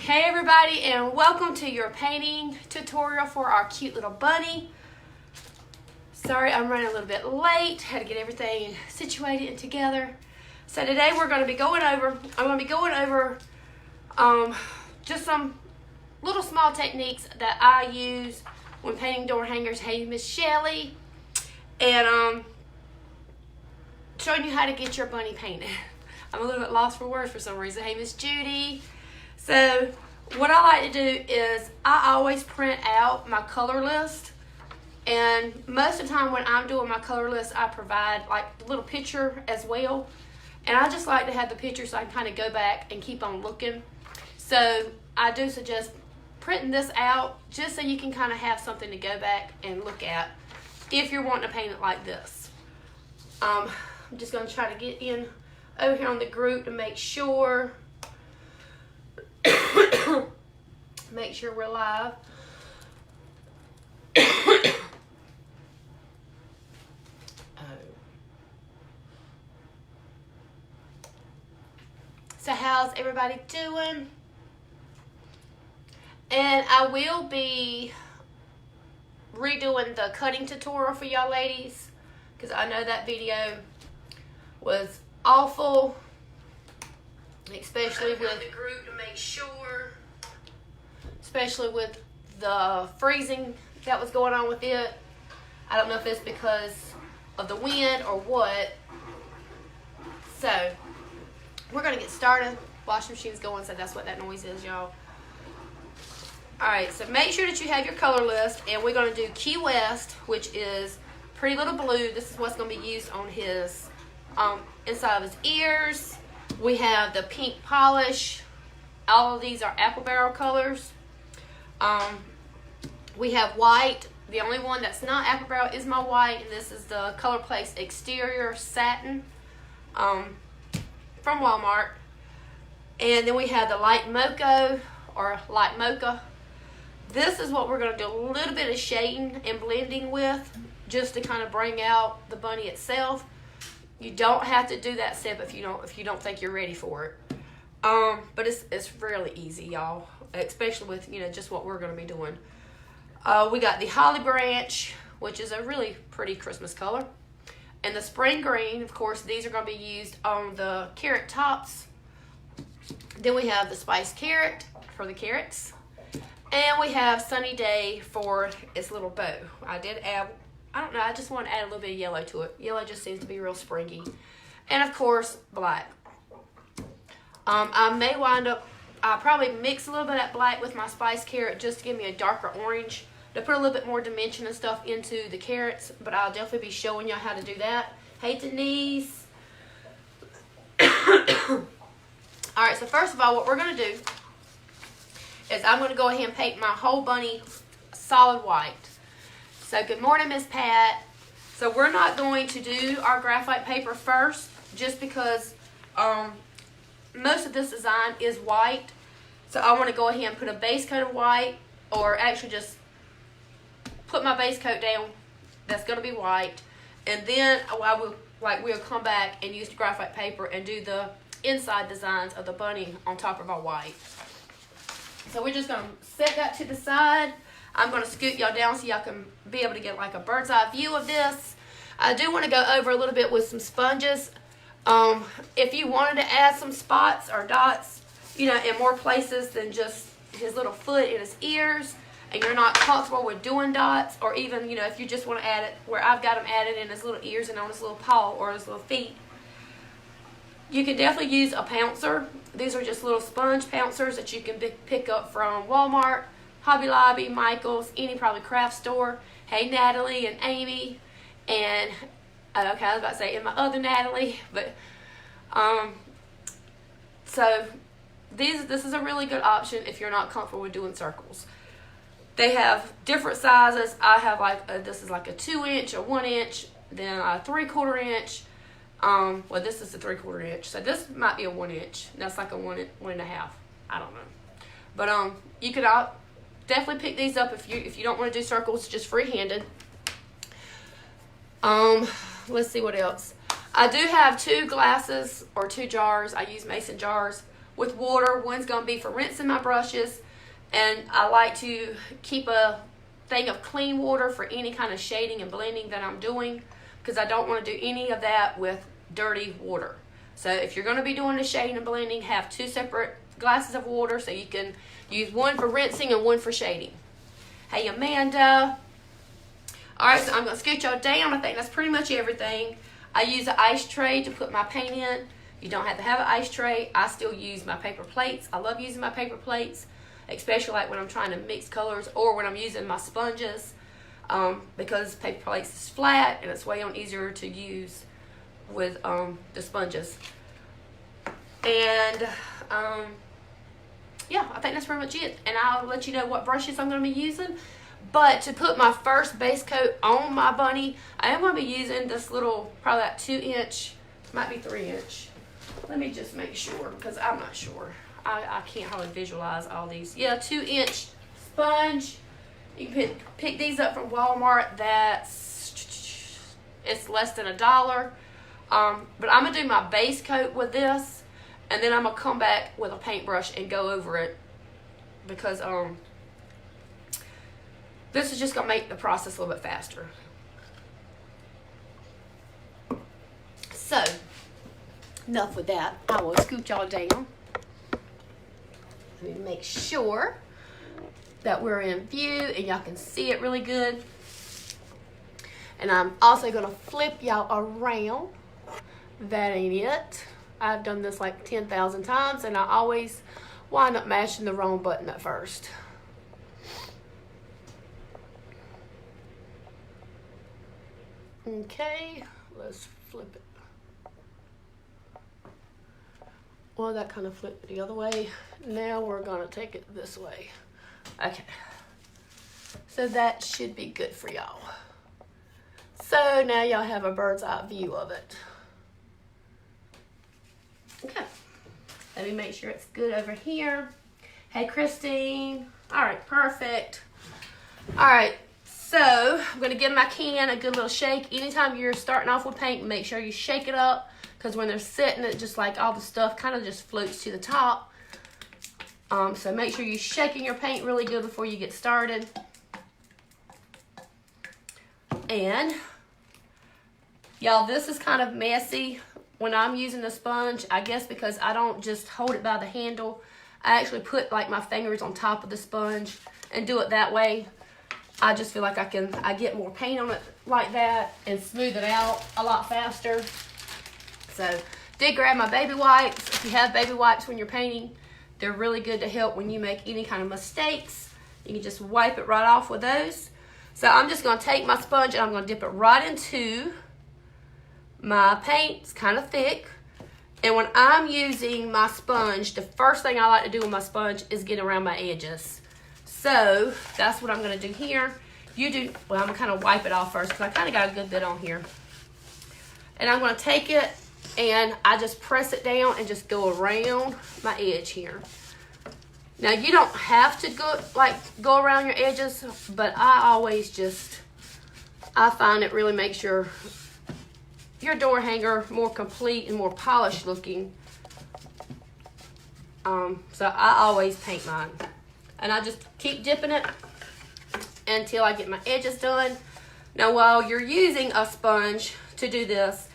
Hey everybody, and welcome to your painting tutorial for our cute little bunny. Sorry I'm running a little bit late. Had to get everything situated and together. So today we're going to be going over, just some little small techniques that I use when painting door hangers. Hey Miss Shelly, and showing you how to get your bunny painted. I'm a little bit lost for words for some reason. Hey Miss Judy. So what I like to do is I always print out my color list, and most of the time when I'm doing my color list I provide like a little picture as well, and I just like to have the picture so I can kind of go back and keep on looking. So I do suggest printing this out just so you can kind of have something to go back and look at if you're wanting to paint it like this. I'm just going to try to get in over here on the group to make sure we're live. So how's everybody doing? And I will be redoing the cutting tutorial for y'all ladies, because I know that video was awful, especially with the group to make sure, especially with the freezing that was going on with it. I don't know if it's because of the wind or what. So we're gonna get started. Washing machine's going, so that's what that noise is, y'all. Alright, so make sure that you have your color list, and we're gonna do Key West, which is Pretty Little Blue. This is what's gonna be used on his inside of his ears. We have the pink polish. All of these are apple barrel colors. We have white. The only one that's not apple barrel is my white, and this is the Color Place Exterior Satin from Walmart. And then we have the light mocha or light mocha. This is what we're going to do a little bit of shading and blending with, just to kind of bring out the bunny itself. You don't have to do that step if you don't think you're ready for it. But it's really easy, y'all, especially with just what we're going to be doing. We got the holly branch, which is a really pretty Christmas color, and the spring green. Of course, these are going to be used on the carrot tops. Then we have the spiced carrot for the carrots, and we have sunny day for its little bow. I did add, I don't know, I just want to add a little bit of yellow to it. Yellow just seems to be real springy. And of course, black. I may wind up, I'll probably mix a little bit of that black with my spiced carrot just to give me a darker orange, to put a little bit more dimension and stuff into the carrots, but I'll definitely be showing y'all how to do that. Hey Denise. Alright, so first of all, what we're going to do is I'm going to go ahead and paint my whole bunny solid white. So good morning, Miss Pat. So we're not going to do our graphite paper first, just because most of this design is white. So I want to go ahead and put a base coat of white, or actually just put my base coat down. That's going to be white, and then we'll come back and use the graphite paper and do the inside designs of the bunny on top of our white. So we're just going to set that to the side. I'm going to scoot y'all down so y'all can be able to get like a bird's eye view of this. I do want to go over a little bit with some sponges. If you wanted to add some spots or dots, in more places than just his little foot and his ears, and you're not comfortable with doing dots, or even, if you just want to add it where I've got him added in his little ears and on his little paw or his little feet, you can definitely use a pouncer. These are just little sponge pouncers that you can pick up from Walmart, Hobby Lobby, Michael's, any probably craft store. Hey Natalie and Amy, and okay, I was about to say, and my other Natalie, but so this is a really good option if you're not comfortable with doing circles. They have different sizes. I have this is like a 2-inch, a 1-inch, then a 3/4 inch. Well, this is a 3/4 inch, so this might be a 1-inch. That's like a 1.5. I don't know, but you could definitely pick these up if you don't want to do circles just free-handed. Let's see what else. I do have 2 glasses or 2 jars. I use mason jars with water. One's going to be for rinsing my brushes. And I like to keep a thing of clean water for any kind of shading and blending that I'm doing, because I don't want to do any of that with dirty water. So if you're going to be doing the shading and blending, have 2 separate glasses of water so you can use one for rinsing and one for shading. Hey, Amanda. All right, so I'm going to scoot y'all down. I think that's pretty much everything. I use an ice tray to put my paint in. You don't have to have an ice tray. I still use my paper plates. I love using my paper plates, especially like when I'm trying to mix colors or when I'm using my sponges, because paper plates is flat and it's way easier to use with the sponges. And yeah, I think that's pretty much it. And I'll let you know what brushes I'm going to be using. But to put my first base coat on my bunny, I am going to be using this little, probably that 2-inch, might be 3-inch. Let me just make sure, because I'm not sure. I can't hardly visualize all these. Yeah, 2-inch sponge. You can pick these up from Walmart. It's less than $1. But I'm going to do my base coat with this, and then I'm going to come back with a paintbrush and go over it, because this is just going to make the process a little bit faster. So, enough with that. I will scoot y'all down. Let me make sure that we're in view and y'all can see it really good. And I'm also going to flip y'all around. That ain't it. I've done this like 10,000 times and I always wind up mashing the wrong button at first. Okay, let's flip it. Well, that kind of flipped the other way. Now we're going to take it this way. Okay. So that should be good for y'all. So now y'all have a bird's eye view of it. Okay. Let me make sure it's good over here. Hey, Christine. All right, perfect. All right. So I'm going to give my can a good little shake. Anytime you're starting off with paint, make sure you shake it up, because when they're sitting, it just like all the stuff kind of just floats to the top. So make sure you're shaking your paint really good before you get started. And y'all, this is kind of messy when I'm using the sponge, I guess because I don't just hold it by the handle. I actually put like my fingers on top of the sponge and do it that way. I just feel like I get more paint on it like that and smooth it out a lot faster. So, did grab my baby wipes. If you have baby wipes when you're painting, they're really good to help when you make any kind of mistakes. You can just wipe it right off with those. So, I'm just going to take my sponge and I'm going to dip it right into my paint. It's kind of thick. And when I'm using my sponge, the first thing I like to do with my sponge is get around my edges. So, that's what I'm going to do here. I'm going to kind of wipe it off first because I kind of got a good bit on here. And I'm going to take it and I just press it down and just go around my edge here. Now, you don't have to go around your edges, but I find it really makes your door hanger more complete and more polished looking. So I always paint mine. And I just keep dipping it until I get my edges done. Now, while you're using a sponge to do this,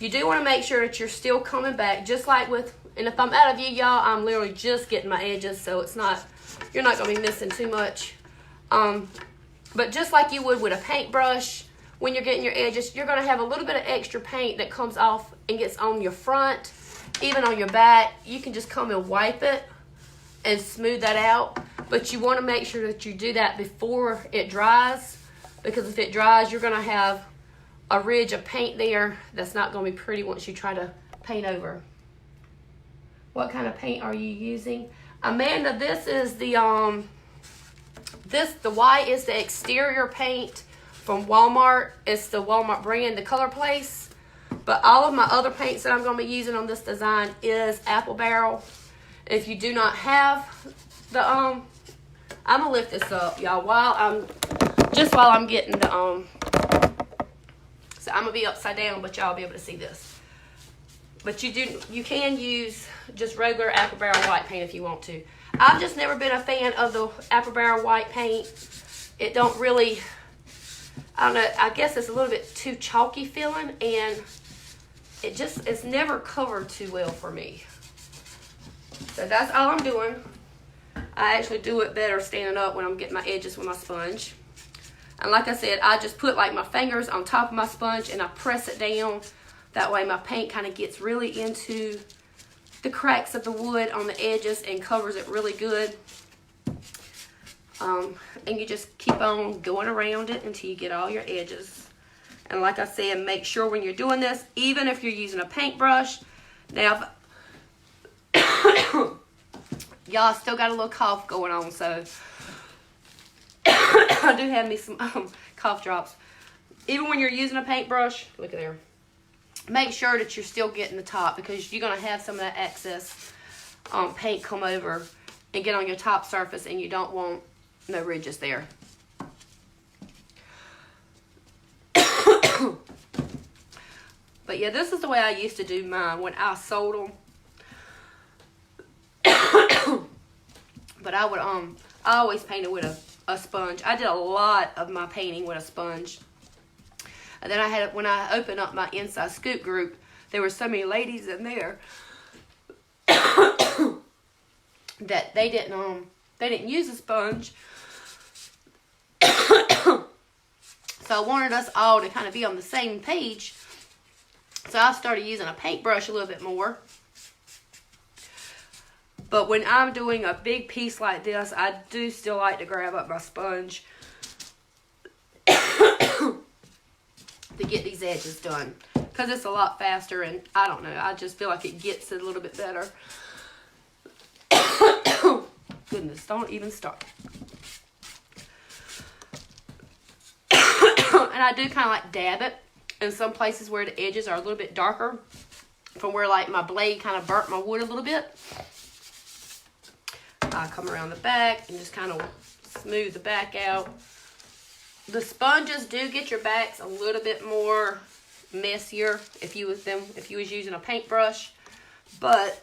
you do want to make sure that you're still coming back, just like and if I'm out of view, y'all, I'm literally just getting my edges, so you're not going to be missing too much. But just like you would with a paintbrush, when you're getting your edges, you're going to have a little bit of extra paint that comes off and gets on your front, even on your back. You can just come and wipe it and smooth that out. But you want to make sure that you do that before it dries, because if it dries, you're going to have a ridge of paint there that's not going to be pretty once you try to paint over. What kind of paint are you using? Amanda, this is the white is the exterior paint from Walmart. It's the Walmart brand, the Color Place. But all of my other paints that I'm going to be using on this design is Apple Barrel. If you do not have the I'm gonna lift this up, y'all, while I'm getting the so I'm gonna be upside down, but y'all will be able to see this. But you can use just regular Apple Barrel white paint if you want to. I've just never been a fan of the Apple Barrel white paint. It don't really, I don't know, I guess it's a little bit too chalky feeling, and it's never covered too well for me. So that's all I'm doing. I actually do it better standing up when I'm getting my edges with my sponge. And like I said, I just put like my fingers on top of my sponge and I press it down. That way my paint kind of gets really into the cracks of the wood on the edges and covers it really good. And you just keep on going around it until you get all your edges. And like I said, make sure when you're doing this, even if you're using a paintbrush. Now, y'all still got a little cough going on, so I do have me some cough drops. Even when you're using a paintbrush, look at there. Make sure that you're still getting the top, because you're going to have some of that excess paint come over and get on your top surface, and you don't want no ridges there. But yeah, this is the way I used to do mine when I sold them. But I would I always painted with a sponge. I did a lot of my painting with a sponge. And then I had, when I opened up my Inside Scoop group, there were so many ladies in there that they didn't use a sponge. So I wanted us all to kind of be on the same page. So I started using a paintbrush a little bit more. But when I'm doing a big piece like this, I do still like to grab up my sponge to get these edges done, because it's a lot faster, and I don't know, I just feel like it gets it a little bit better. Goodness, don't even start. And I do kind of like dab it in some places where the edges are a little bit darker, from where like my blade kind of burnt my wood a little bit. I come around the back and just kind of smooth the back out. The sponges do get your backs a little bit more messier if you was using a paintbrush, but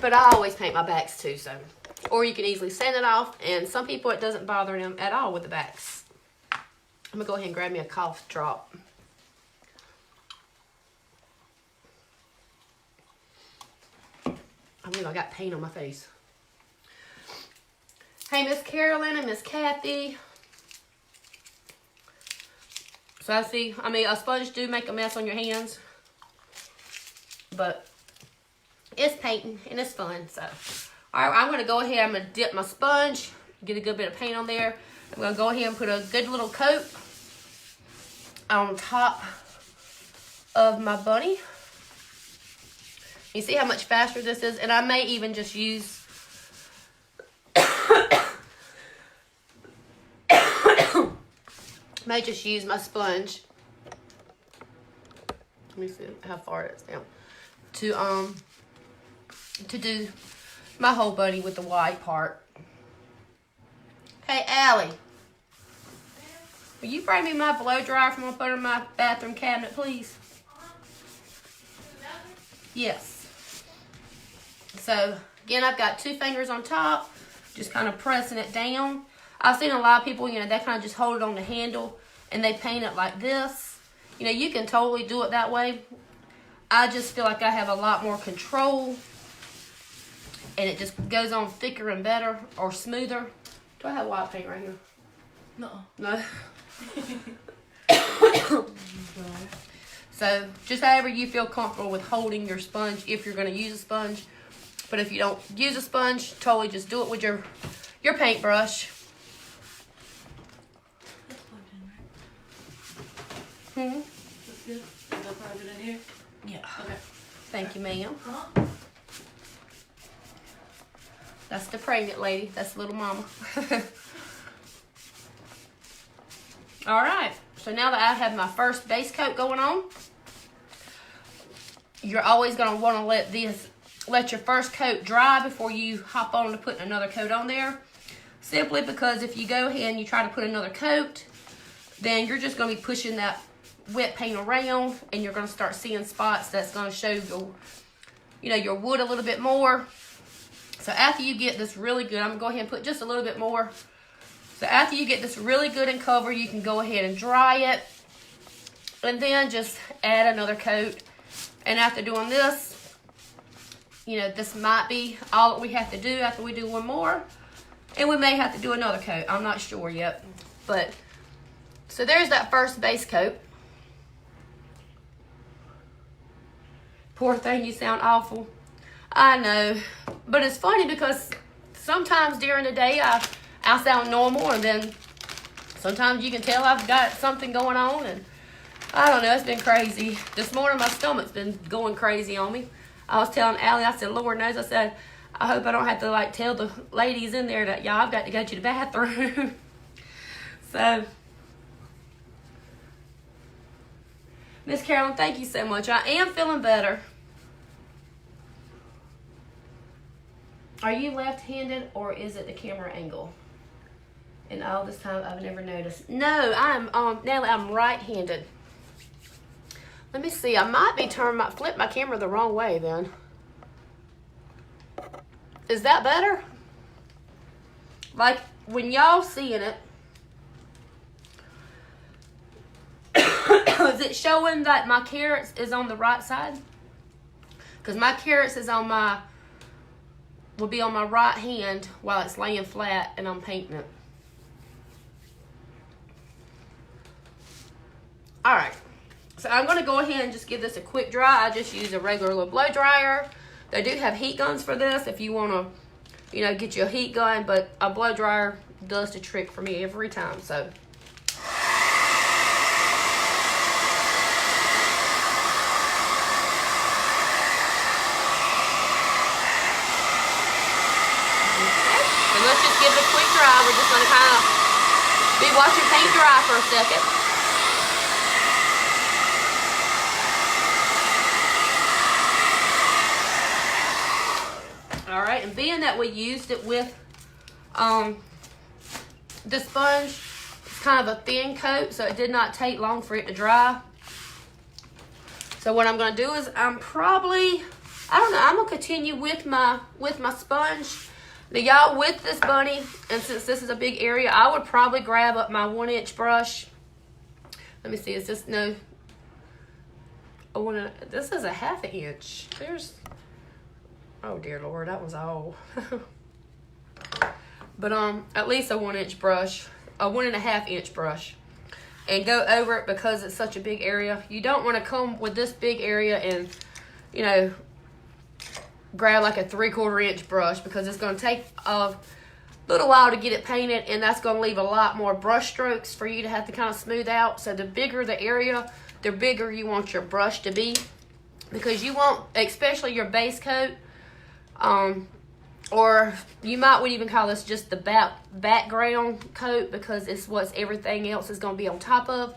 but I always paint my backs too, so, or you can easily sand it off, and some people it doesn't bother them at all with the backs. I'm gonna go ahead and grab me a cough drop. I believe I got paint on my face. Hey, Miss Carolyn and Miss Kathy. So I mean, a sponge do make a mess on your hands, but it's painting and it's fun. So, all right, I'm gonna go ahead. I'm gonna dip my sponge, get a good bit of paint on there. I'm gonna go ahead and put a good little coat on top of my bunny. You see how much faster this is? And I may even just use my sponge. Let me see how far it's down. To do my whole bunny with the white part. Hey, Allie. Will you bring me my blow dryer from up under my bathroom cabinet, please? Yes. So, again, I've got 2 fingers on top, just kind of pressing it down. I've seen a lot of people, you know, they kind of just hold it on the handle and they paint it like this. You know, you can totally do it that way. I just feel like I have a lot more control, and it just goes on thicker and better, or smoother. Do I have white paint right here? No. So, just however you feel comfortable with holding your sponge if you're going to use a sponge. But if you don't use a sponge, totally just do it with your paintbrush. That's plugged in, right? That's good. Is that plugged in here? Yeah. Okay. Thank you, ma'am. Huh? That's the pregnant lady. That's little mama. All right. So now that I have my first base coat going on, you're always going to want to let your first coat dry before you hop on to putting another coat on there. Simply because if you go ahead and you try to put another coat, then you're just going to be pushing that wet paint around, and you're going to start seeing spots that's going to show your wood a little bit more. So after you get this really good, I'm going to go ahead and put just a little bit more. So after you get this really good and covered, you can go ahead and dry it, and then just add another coat. And after doing this, this might be all that we have to do after we do one more. And we may have to do another coat. I'm not sure yet. But, so there's that first base coat. Poor thing, you sound awful. I know. But it's funny because sometimes during the day I sound normal, and then sometimes you can tell I've got something going on, and I don't know, it's been crazy. This morning my stomach's been going crazy on me. I was telling Allie, I said, Lord knows, I said, I hope I don't have to tell the ladies in there that, y'all, I've got to go to the bathroom. So, Miss Carolyn, thank you so much. I am feeling better. Are you left-handed, or is it the camera angle? And all this time I've never noticed. No, I'm right-handed. Let me see. I might be flip my camera the wrong way then. Is that better? Like when y'all seeing it, is it showing that my carrots is on the right side? Because my carrots is will be on my right hand while it's laying flat and I'm painting it. Alright, so I'm going to go ahead and just give this a quick dry. I just use a regular little blow dryer. They do have heat guns for this if you want to, get your heat gun, but a blow dryer does the trick for me every time, so. Let's just give it a quick dry. We're just going to kind of be watching paint dry for a second. Alright, and being that we used it with the sponge, it's kind of a thin coat, so it did not take long for it to dry. So what I'm going to do is I'm going to continue with my sponge. Now y'all, with this bunny, and since this is a big area, I would probably grab up my 1-inch brush. Let me see, is this, no. This is a 1/2 inch. Oh dear Lord, that was all. But at least a 1-inch brush, a 1.5 inch brush. And go over it because it's such a big area. You don't want to come with this big area and, grab like a 3/4 inch brush, because it's going to take a little while to get it painted, and that's going to leave a lot more brush strokes for you to have to kind of smooth out. So the bigger the area, the bigger you want your brush to be, because you want, especially your base coat, or you would even call this just the background coat, because it's what everything else is going to be on top of.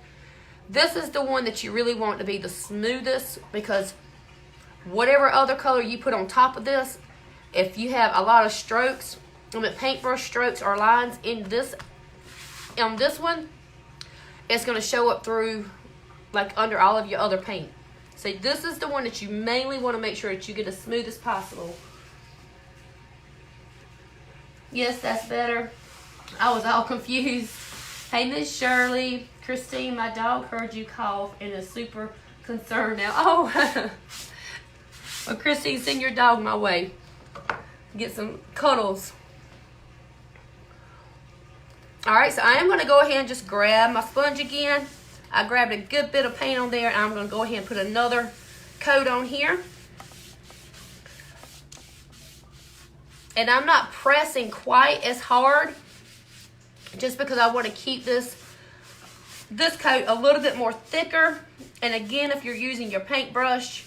This is the one that you really want to be the smoothest, because whatever other color you put on top of this, if you have a lot of strokes, paintbrush strokes or lines on this one, it's going to show up through, like, under all of your other paint. So this is the one that you mainly want to make sure that you get as smooth as possible. Yes, that's better. I was all confused. Hey, Miss Shirley, Christine, my dog heard you cough and is super concerned now. Oh, well, Christine, send your dog my way. Get some cuddles. Alright, so I am going to go ahead and just grab my sponge again. I grabbed a good bit of paint on there, and I'm going to go ahead and put another coat on here. And I'm not pressing quite as hard, just because I want to keep this coat a little bit more thicker. And again, if you're using your paintbrush,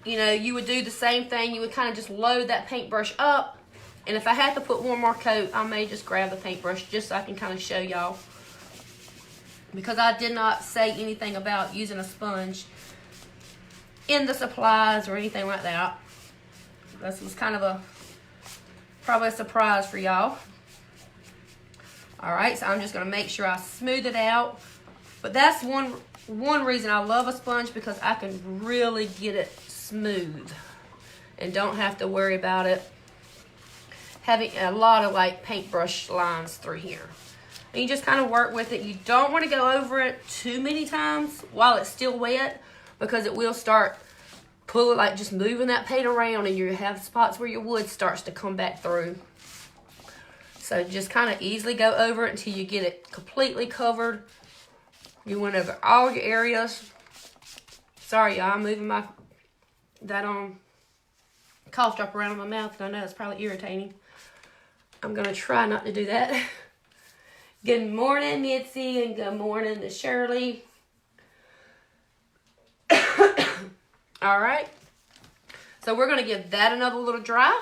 you would do the same thing. You would kind of just load that paintbrush up. And if I had to put one more coat, I may just grab the paintbrush just so I can kind of show y'all. Because I did not say anything about using a sponge in the supplies or anything like that. This was kind of probably a surprise for y'all. All right, so I'm just gonna make sure I smooth it out. But that's one reason I love a sponge, because I can really get it smooth and don't have to worry about it having a lot of like paintbrush lines through here. And you just kind of work with it. You don't want to go over it too many times while it's still wet, because it will start pulling, like just moving that paint around, and you have spots where your wood starts to come back through. So just kind of easily go over it until you get it completely covered. You went over all your areas. Sorry, y'all, I'm moving that cough drop around in my mouth, and I know it's probably irritating. I'm gonna try not to do that. Good morning, Mitzi, and good morning to Shirley. All right. So we're gonna give that another little dry.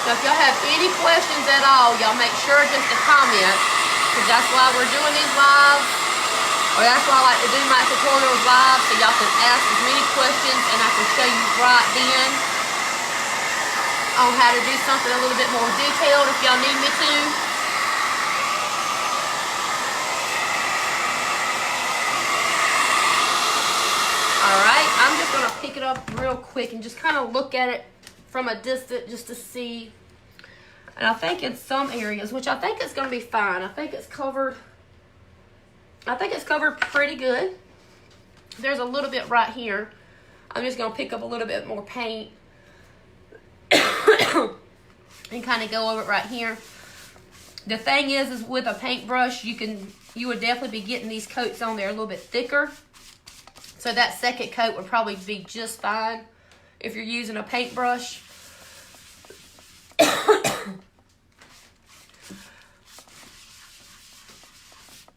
So if y'all have any questions at all, y'all make sure just to comment, because that's why we're doing these live, or that's why I like to do my tutorials live, so y'all can ask as many questions and I can show you right then on how to do something a little bit more detailed if y'all need me to. All right, I'm just gonna pick it up real quick and just kind of look at it from a distance just to see. And I think in some areas, which I think is going to be fine. I think it's covered pretty good. There's a little bit right here. I'm just going to pick up a little bit more paint and kind of go over it right here. The thing is with a paintbrush, you would definitely be getting these coats on there a little bit thicker. So that second coat would probably be just fine if you're using a paintbrush.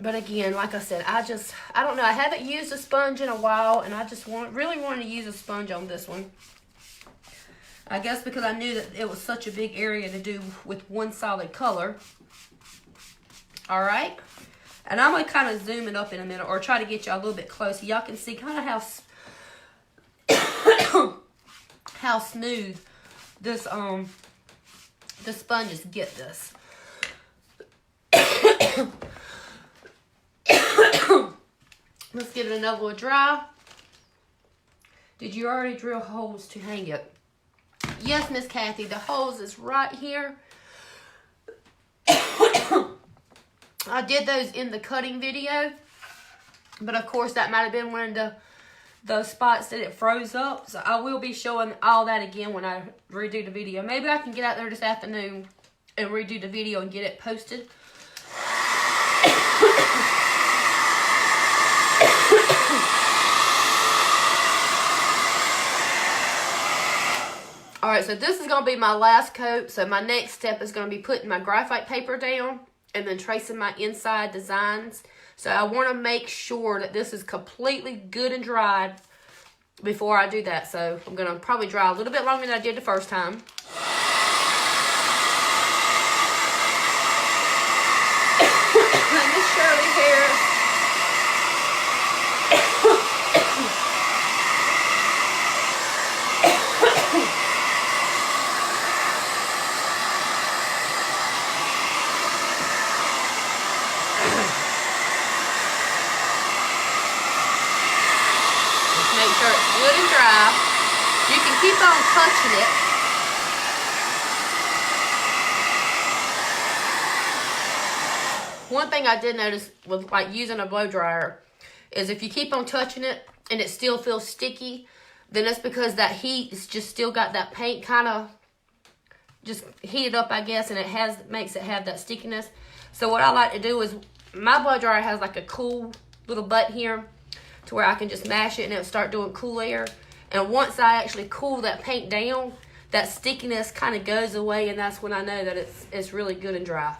But again, like I said, I don't know. I haven't used a sponge in a while, and I just really wanted to use a sponge on this one. I guess because I knew that it was such a big area to do with one solid color. All right. And I'm going to kind of zoom it up in a minute, or try to get y'all a little bit closer. Y'all can see kind of how smooth this the sponges get this. Let's give it another little dry. Did you already drill holes to hang it? Yes, Miss Kathy, the holes is right here. I did those in the cutting video, but of course that might have been one of those spots that it froze up. So I will be showing all that again when I redo the video. Maybe I can get out there this afternoon and redo the video and get it posted. Alright, so this is going to be my last coat. So my next step is going to be putting my graphite paper down and then tracing my inside designs. So I want to make sure that this is completely good and dried before I do that. So I'm going to probably dry a little bit longer than I did the first time. Miss Shirley Harris. Make sure it's good and dry. You can keep on touching it. One thing I did notice with like using a blow dryer is if you keep on touching it and it still feels sticky, then that's because that heat is just still got that paint kind of just heated up, I guess, and it makes it have that stickiness. So what I like to do is, my blow dryer has like a cool little butt here to where I can just mash it and it'll start doing cool air. And once I actually cool that paint down, that stickiness kind of goes away, and that's when I know that it's really good and dry.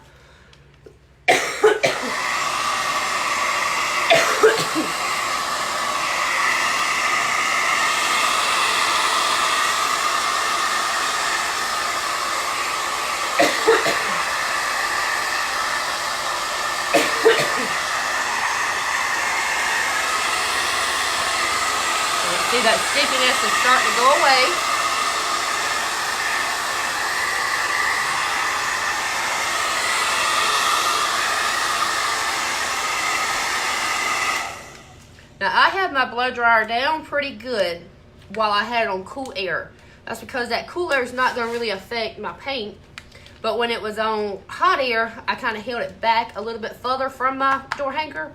See, that stickiness is starting to go away. Now, I have my blow dryer down pretty good while I had it on cool air. That's because that cool air is not going to really affect my paint. But when it was on hot air, I kind of held it back a little bit further from my door hanger.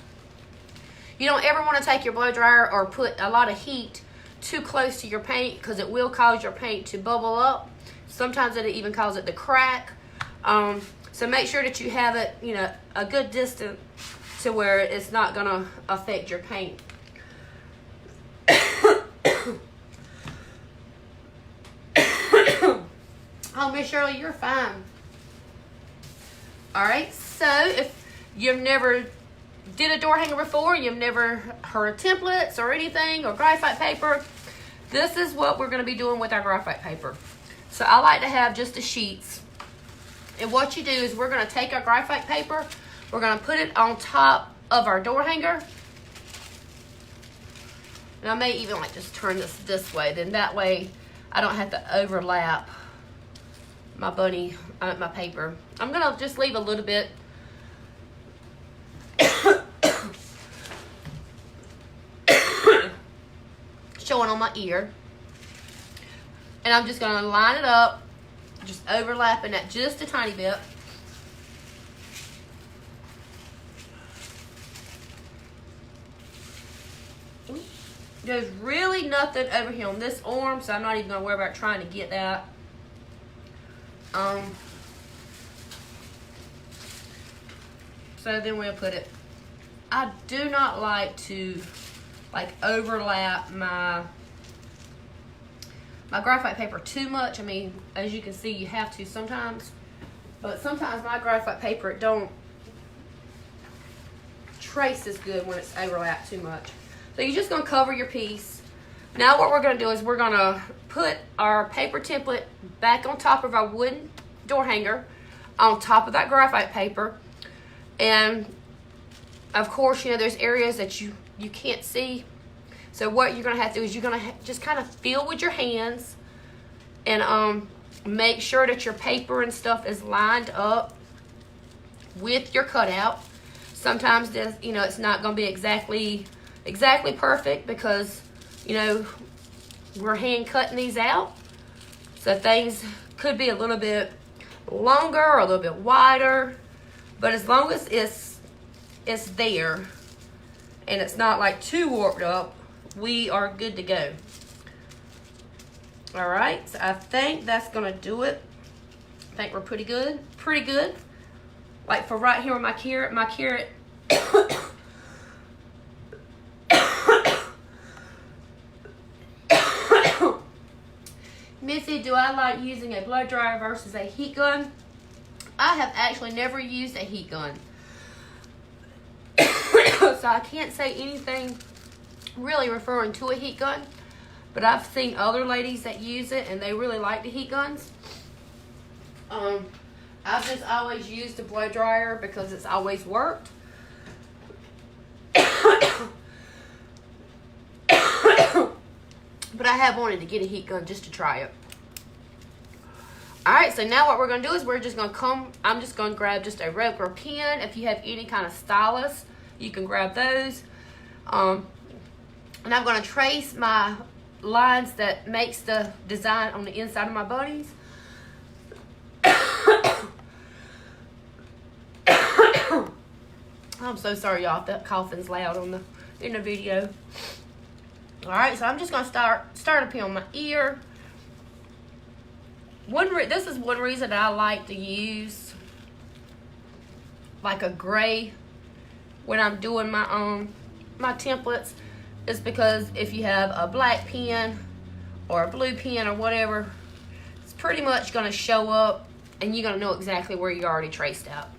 You don't ever want to take your blow dryer or put a lot of heat too close to your paint because it will cause your paint to bubble up. Sometimes it even causes it to crack. So make sure that you have it, you know, a good distance to where it's not going to affect your paint. Oh, Miss Shirley, you're fine. All right, so if you've never did a door hanger before, you've never heard of templates or anything, or graphite paper, this is what we're going to be doing with our graphite paper. So I like to have just the sheets. And what you do is we're going to take our graphite paper, we're going to put it on top of our door hanger. And I may even like just turn this way, then that way I don't have to overlap my my paper. I'm going to just leave a little bit showing on my ear. And I'm just going to line it up, just overlapping that just a tiny bit. There's really nothing over here on this arm, so I'm not even going to worry about trying to get that. So then we'll put it. I do not like to overlap my graphite paper too much. I mean, as you can see, you have to sometimes, but sometimes my graphite paper, it don't trace as good when it's overlapped too much. So you're just gonna cover your piece. Now what we're gonna do is we're gonna put our paper template back on top of our wooden door hanger, on top of that graphite paper. And of course, you know, there's areas that you can't see. So what you're gonna have to do is you're gonna just kind of feel with your hands and make sure that your paper and stuff is lined up with your cutout. Sometimes this, you know, it's not gonna be exactly perfect because, you know, we're hand cutting these out. So things could be a little bit longer or a little bit wider. But as long as it's there and it's not like too warped up, we are good to go. All right, so I think that's gonna do it. I think we're pretty good. Like for right here with my carrot. Missy, do I like using a blow dryer versus a heat gun? I have actually never used a heat gun. So I can't say anything really referring to a heat gun, but I've seen other ladies that use it and they really like the heat guns. I've just always used a blow dryer because it's always worked. But I have wanted to get a heat gun just to try it. Alright, so now what we're going to do is we're just going to I'm just going to grab just a regular pen. If you have any kind of stylus, you can grab those. And I'm going to trace my lines that makes the design on the inside of my bunnies. I'm so sorry, y'all, if that coughing's loud in the video. Alright, so I'm just going to start up here on my ear. This is one reason I like to use like a gray when I'm doing my my templates, is because if you have a black pen or a blue pen or whatever, it's pretty much going to show up and you're going to know exactly where you already traced out.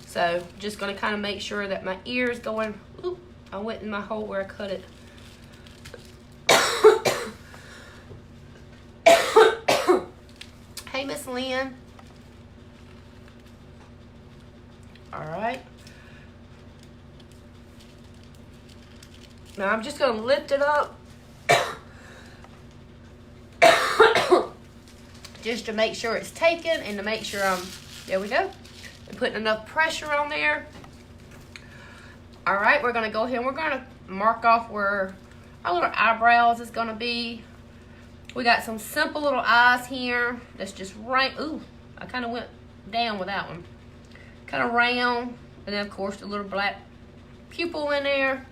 So just going to kind of make sure that my ear is going. Ooh, I went in my hole where I cut it. Hey, Miss Lynn. All right. Now I'm just going to lift it up just to make sure it's taken and to make sure there we go. I'm putting enough pressure on there. All right, we're gonna go ahead and we're gonna mark off where our little eyebrows is gonna be. We got some simple little eyes here. That's just right. Ooh, I kind of went down with that one. Kind of round, and then of course the little black pupil in there.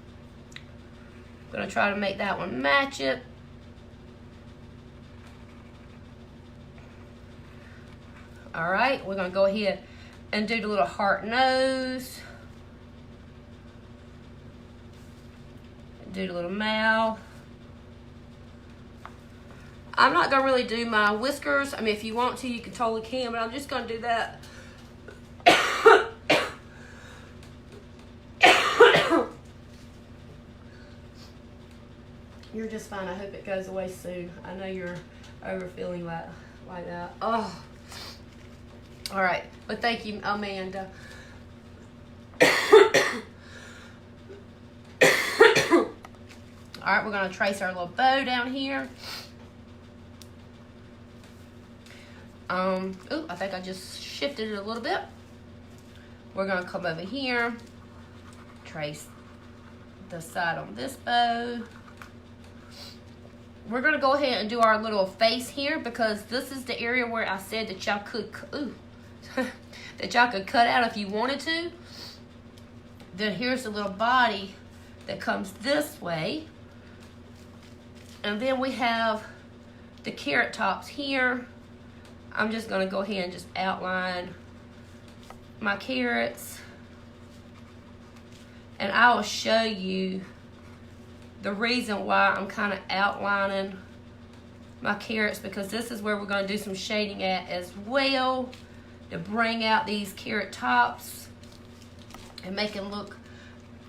Gonna try to make that one match it. All right, we're gonna go ahead and do the little heart nose. Do the little mouth. I'm not gonna really do my whiskers. I mean, if you want to, you can totally can, but I'm just gonna do that. You're just fine. I hope it goes away soon. I know you're over feeling like that. Oh. All right, but thank you, Amanda. All right, we're gonna trace our little bow down here. Ooh, I think I just shifted it a little bit. We're gonna come over here, trace the side on this bow. We're gonna go ahead and do our little face here because this is the area where I said that y'all could, that y'all could cut out if you wanted to. Then here's the little body that comes this way. And then we have the carrot tops here. I'm just gonna go ahead and just outline my carrots. And I will show you the reason why I'm kind of outlining my carrots, because this is where we're gonna do some shading at as well to bring out these carrot tops and make them look,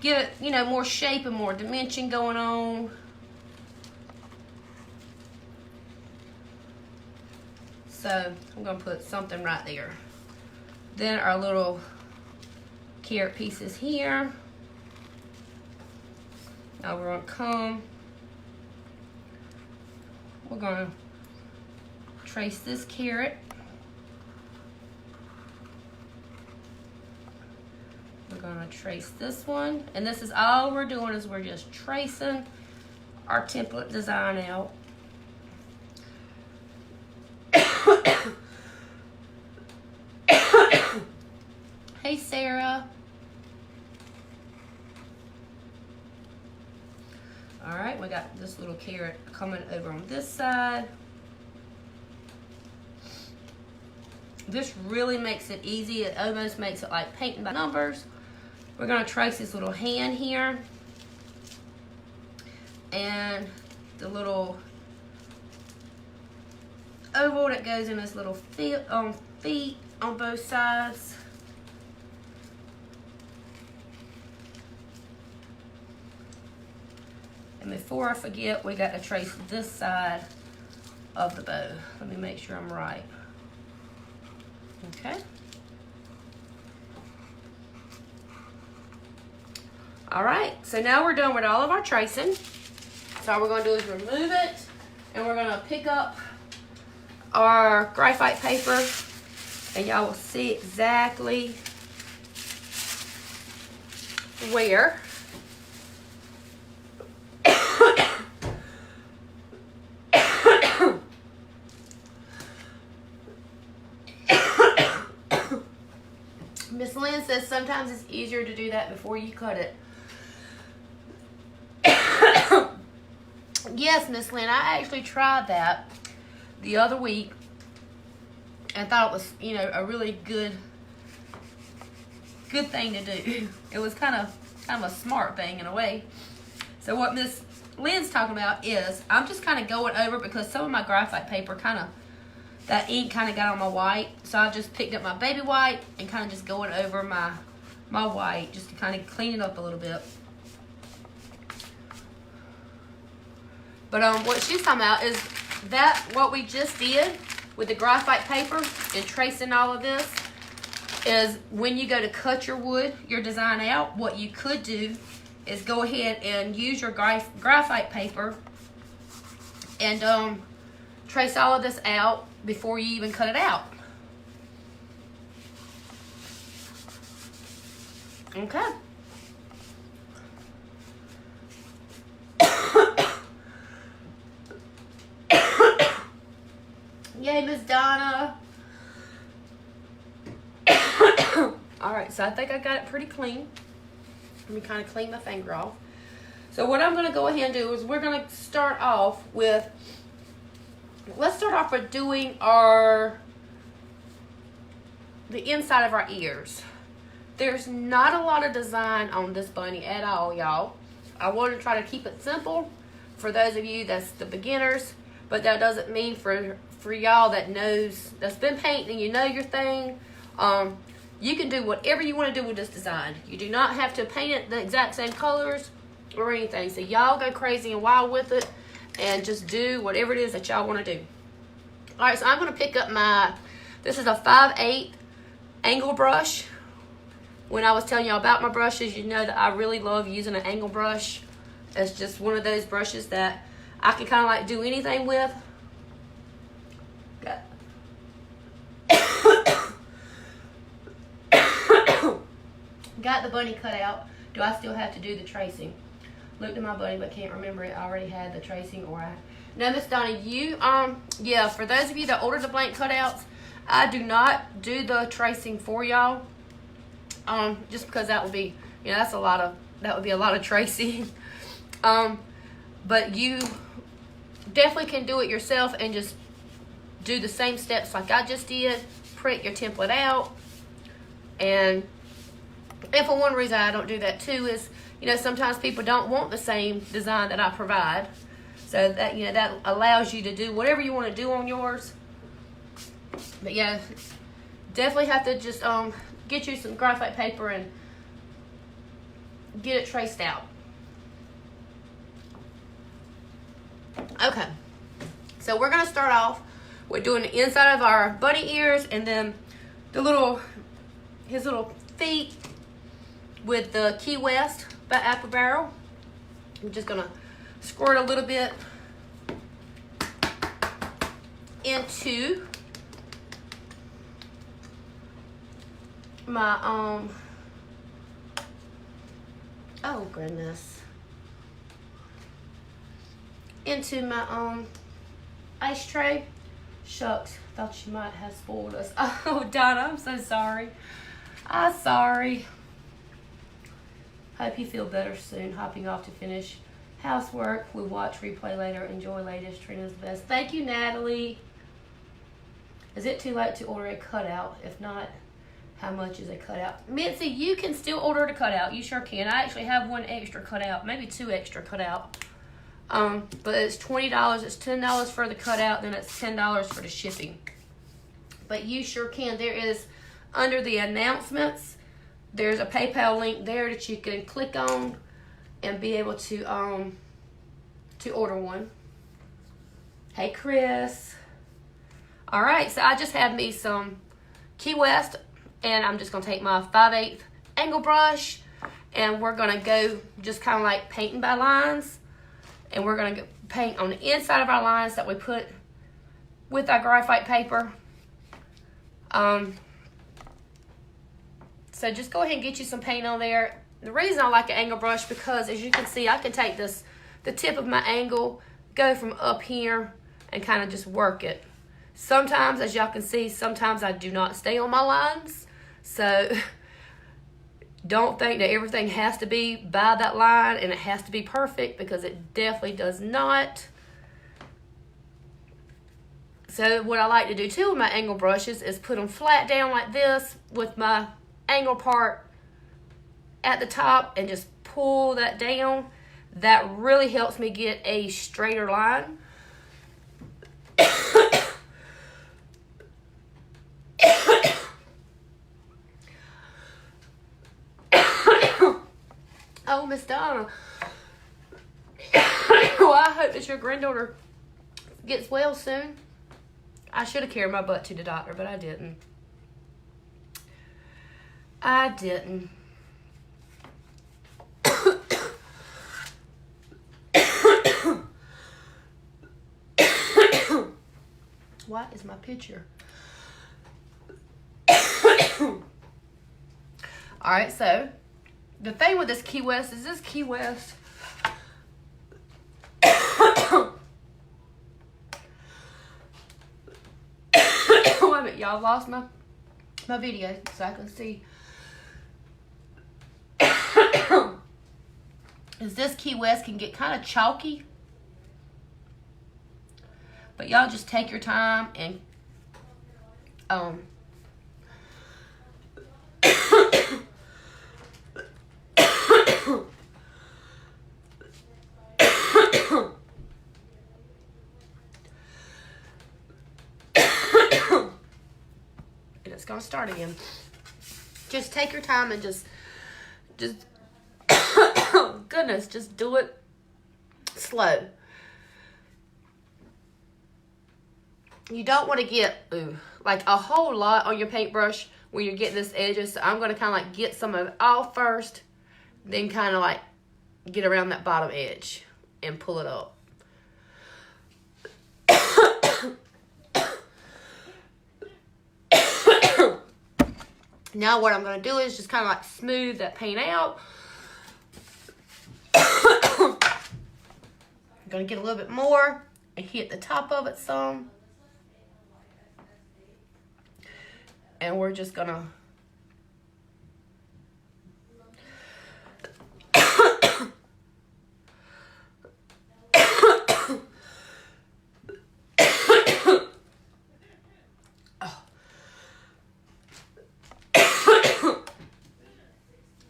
give it, you know, more shape and more dimension going on. So I'm gonna put something right there. Then our little carrot pieces here. Now we're gonna we're gonna trace this carrot. We're gonna trace this one. And this is all we're doing, is we're just tracing our template design out. Hey, Sarah. All right, we got this little carrot coming over on this side. This really makes it easy. It almost makes it like painting by numbers. We're gonna trace this little hand here. And the little oval that goes in this little feet on both sides. And before I forget, we got to trace this side of the bow. Let me make sure I'm right. Okay. All right, so now we're done with all of our tracing. So all we're gonna do is remove it, and we're gonna pick up our graphite paper, and y'all will see exactly where. Miss Lynn says sometimes it's easier to do that before you cut it. Yes, Miss Lynn, I actually tried that the other week and thought it was, you know, a really good thing to do. It was kind of a smart thing in a way. So what Miss Lynn's talking about is I'm just kind of going over, because some of my graphite paper that ink kind of got on my white, so I just picked up my baby white and kind of just going over my white just to kind of clean it up a little bit. But what she's talking about is that what we just did with the graphite paper and tracing all of this is when you go to cut your wood, your design out, what you could do is go ahead and use your graphite paper and trace all of this out before you even cut it out. Okay. Yay, Miss Donna. Alright, so I think I got it pretty clean. Let me kind of clean my finger off. So what I'm going to go ahead and do is we're going to start off with, let's start off with doing the inside of our ears. There's not a lot of design on this bunny at all, y'all. I want to try to keep it simple for those of you that's the beginners, but that doesn't mean for y'all that's been painting, you know your thing. You can do whatever you want to do with this design. You do not have to paint it the exact same colors or anything. So y'all go crazy and wild with it and just do whatever it is that y'all want to do. All right, so I'm going to pick up this is a 5/8 angle brush. When I was telling y'all about my brushes, you know that I really love using an angle brush. It's just one of those brushes that I can kind of like do anything with. Got the bunny cut out. Do I still have to do the tracing? Looked at my bunny but can't remember it. I already had the tracing No, Miss Donna, you, yeah, for those of you that ordered the blank cutouts, I do not do the tracing for y'all. Just because that would be, that would be a lot of tracing. But you definitely can do it yourself and just do the same steps like I just did. Print your template out. And for one reason I don't do that too is, sometimes people don't want the same design that I provide. So that, that allows you to do whatever you want to do on yours. But yeah, definitely have to just get you some graphite paper and get it traced out. Okay, so we're gonna start off with doing the inside of our bunny ears and then his little feet with the Key West by Apple Barrel. I'm just gonna squirt a little bit into my oh goodness, into my ice tray. Shucks, thought you might have spoiled us. Oh Donna, I'm so sorry. I'm sorry. Hope you feel better soon. Hopping off to finish housework. We'll watch replay later. Enjoy latest. Trina's best. Thank you, Natalie. Is it too late to order a cutout? If not, how much is a cutout? Mitzi, you can still order a cutout. You sure can. I actually have one extra cutout, maybe two extra cutout. But it's $20. It's $10 for the cutout, then it's $10 for the shipping. But you sure can. There is, under the announcements, there's a PayPal link there that you can click on and be able to order one. Hey, Chris. All right, so I just have me some Key West, and I'm just going to take my 5/8 angle brush, and we're going to go just kind of like painting by lines, and we're going to paint on the inside of our lines that we put with our graphite paper. So just go ahead and get you some paint on there. The reason I like an angle brush, because as you can see, I can take the tip of my angle, go from up here, and kind of just work it. Sometimes, as y'all can see, sometimes I do not stay on my lines. So don't think that everything has to be by that line and it has to be perfect, because it definitely does not. So what I like to do too with my angle brushes is put them flat down like this with my angle part at the top and just pull that down. That really helps me get a straighter line. Oh, Miss Donna. Well, I hope that your granddaughter gets well soon. I should have carried my butt to the doctor, but I didn't. I didn't. What is my picture? Alright, so the thing with this Key West is this Key West. Wait a minute, y'all, lost my video so I can see. Is this Key West can get kind of chalky. But y'all just take your time and and it's gonna start again. Just take your time and just goodness, just do it slow. You don't want to get like a whole lot on your paintbrush when you're getting this edges. So I'm going to kind of like get some of it off first, then kind of like get around that bottom edge and pull it up. Now what I'm going to do is just kind of like smooth that paint out. I'm going to get a little bit more and hit the top of it some. And we're just gonna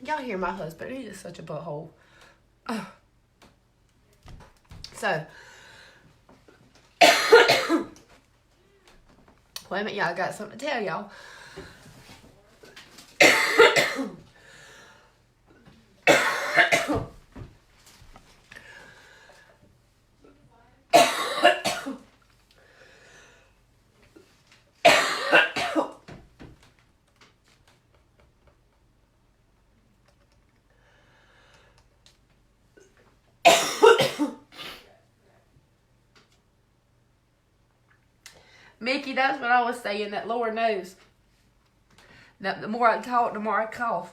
y'all hear my husband, he's just such a butthole. So wait a minute, y'all, I got something to tell y'all. Mickey, that's what I was saying, that Lord knows. That the more I talk, the more I cough.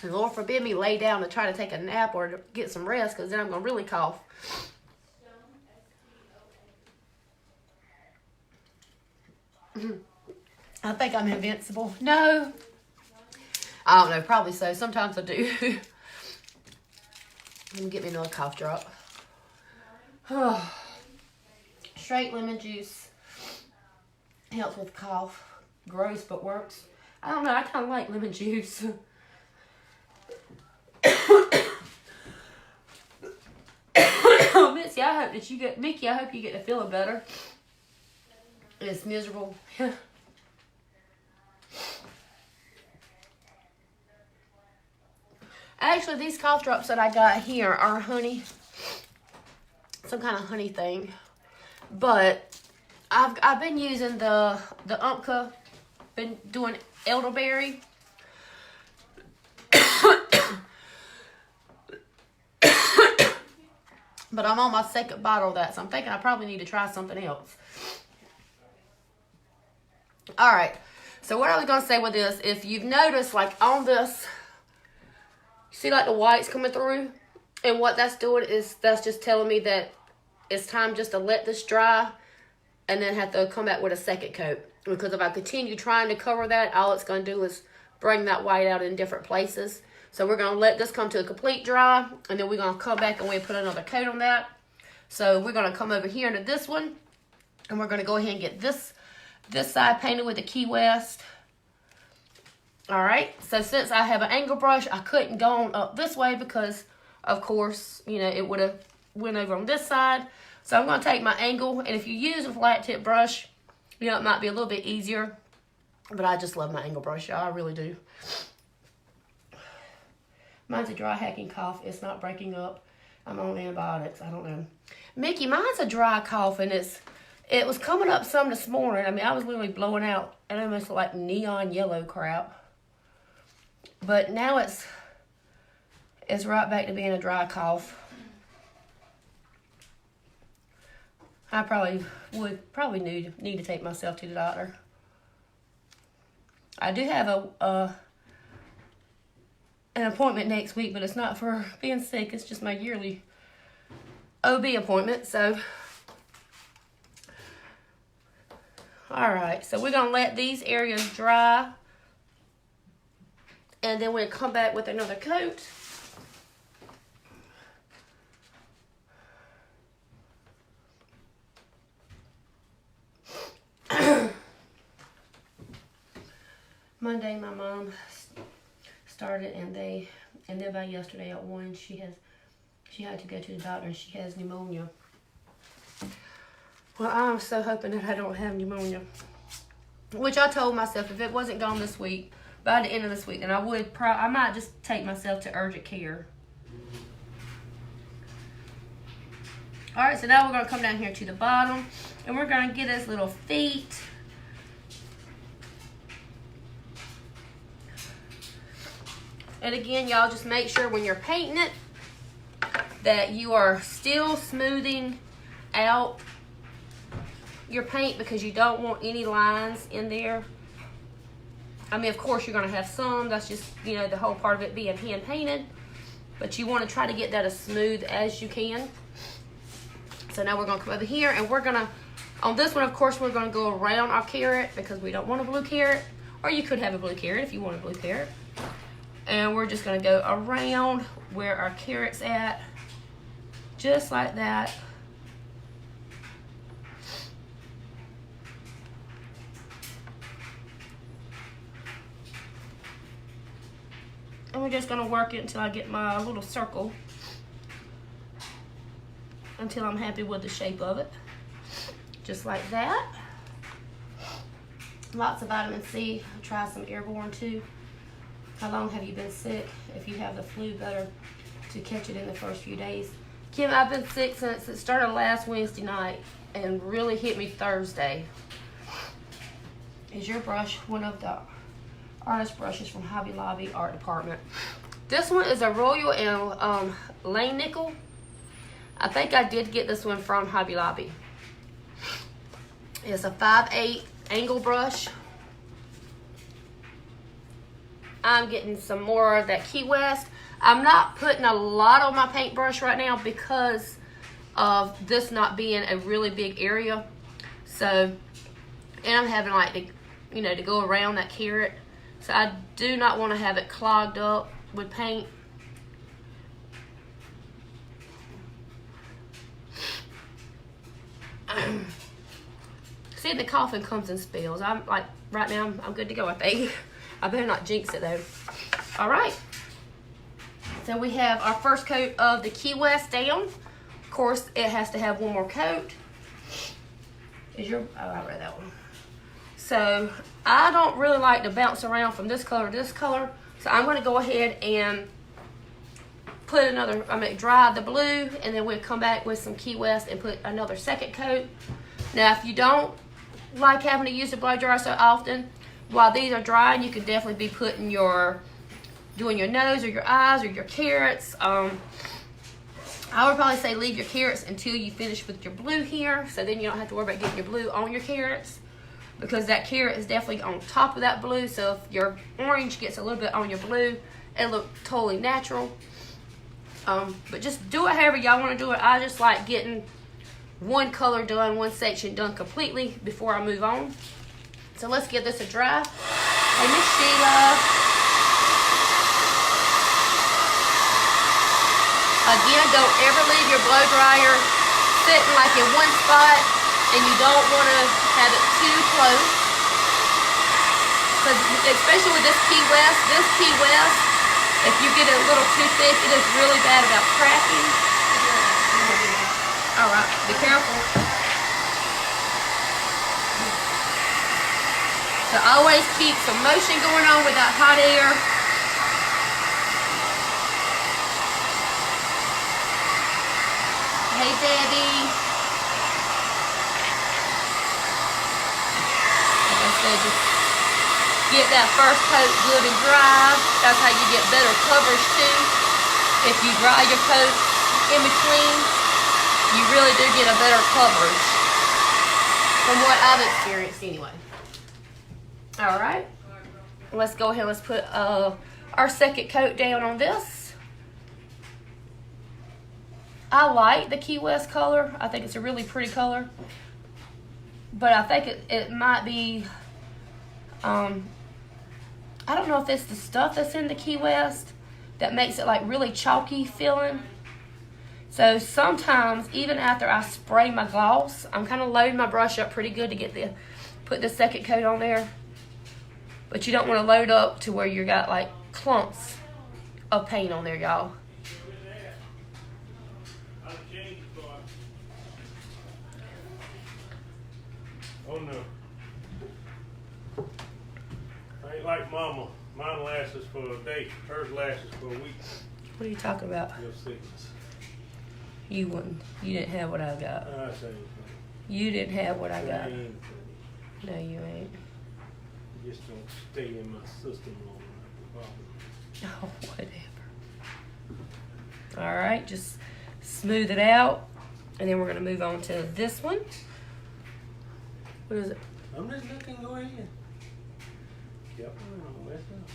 And Lord forbid me lay down and try to take a nap or get some rest, because then I'm going to really cough. I think I'm invincible. No. I don't know, probably so. Sometimes I do. Let me get me another cough drop. Straight lemon juice helps with cough. Gross, but works. I don't know, I kind of like lemon juice. Mitzi, I hope that you get, Mickey, I hope you get to feeling better. It's miserable. Actually, these cough drops that I got here are honey. Some kind of honey thing. But I've been using the Umpka. Been doing elderberry. But I'm on my second bottle of that, so I'm thinking I probably need to try something else. Alright, so what I was going to say with this, if you've noticed, like on this, you see like the whites coming through? And what that's doing is, that's just telling me that it's time just to let this dry and then have to come back with a second coat. Because if I continue trying to cover that, all it's going to do is bring that white out in different places. So we're going to let this come to a complete dry, and then we're going to come back and we put another coat on that. So we're going to come over here into this one, and we're going to go ahead and get this side painted with the Key West. Alright, so since I have an angle brush, I couldn't go on up this way because, of course, you know, it would have went over on this side. So I'm going to take my angle, and if you use a flat tip brush, you know, it might be a little bit easier. But I just love my angle brush, y'all. I really do. Mine's a dry hacking cough. It's not breaking up. I'm on antibiotics. I don't know. Mickey, mine's a dry cough, and it was coming up some this morning. I mean, I was literally blowing out and almost like neon yellow crap. But now is right back to being a dry cough. I probably need to take myself to the doctor. I do have an appointment next week, but it's not for being sick. It's just my yearly OB appointment. So, all right. So we're gonna let these areas dry, and then we'll come back with another coat. Monday, my mom started, and then by yesterday at 1, she had to go to the doctor, and she has pneumonia. Well, I'm so hoping that I don't have pneumonia, which I told myself if it wasn't gone this week, by the end of this week, then I might just take myself to urgent care. All right, so now we're gonna come down here to the bottom, and we're gonna get his little feet. And again, y'all, just make sure when you're painting it that you are still smoothing out your paint, because you don't want any lines in there. I mean, of course, you're going to have some. That's just, the whole part of it being hand painted. But you want to try to get that as smooth as you can. So now we're going to come over here, and we're going to, on this one, of course, we're going to go around our carrot because we don't want a blue carrot. Or you could have a blue carrot if you want a blue carrot. And we're just going to go around where our carrot's at, just like that. And we're just going to work it until I get my little circle, until I'm happy with the shape of it. Just like that. Lots of vitamin C. I'll try some airborne too. How long have you been sick? If you have the flu, better to catch it in the first few days. Kim, I've been sick since it started last Wednesday night and really hit me Thursday. Is your brush one of the artist brushes from Hobby Lobby Art Department? This one is a Royal and Lane Nickel. I think I did get this one from Hobby Lobby. It's a 5/8 angle brush. I'm getting some more of that Key West. I'm not putting a lot on my paintbrush right now because of this not being a really big area. So, and I'm having to go around that carrot. So I do not want to have it clogged up with paint. See, the coughing comes in spells. I'm like, right now, I'm good to go, I think. I better not jinx it, though. All right. So we have our first coat of the Key West down. Of course, it has to have one more coat. I read that one. So I don't really like to bounce around from this color to this color. So I'm going to go ahead and put dry the blue, and then we'll come back with some Key West and put another second coat. Now, if you don't like having to use the blow dryer so often, while these are drying, you could definitely be doing your nose or your eyes or your carrots. I would probably say leave your carrots until you finish with your blue here, so then you don't have to worry about getting your blue on your carrots, because that carrot is definitely on top of that blue. So if your orange gets a little bit on your blue, it'll look totally natural. But just do it however y'all want to do it. I just like getting one color done, one section done completely before I move on. So let's give this a dry. Hey, Miss Sheila. Again, don't ever leave your blow dryer sitting like in one spot, and you don't want to have it too close. Because especially with this Key West, if you get it a little too thick, it is really bad about cracking. All right, be careful. So always keep some motion going on with that hot air. Hey, Debbie. Like I said, just get that first coat good and dry. That's how you get better coverage too. if you dry your coat in between, you really do get a better coverage. From what I've experienced anyway. Alright. Let's go ahead and let's put our second coat down on this. I like the Key West color. I think it's a really pretty color. But I think it might be, I don't know if it's the stuff that's in the Key West that makes it like really chalky feeling. So sometimes, even after I spray my gloss, I'm kind of loading my brush up pretty good to put the second coat on there. But you don't want to load up to where you got like clumps of paint on there, y'all. Oh no. I ain't like mama. Mine lasts for a day. Hers lasts for a week. What are you talking about? Your sickness. You wouldn't. You didn't have what I got. I say You didn't have what I got. ain't No, you ain't. You just don't stay in my system long enough. Oh, whatever. Alright, just smooth it out. And then we're going to move on to this one. What is it? I'm just looking, go ahead. Yep, I'm messing up.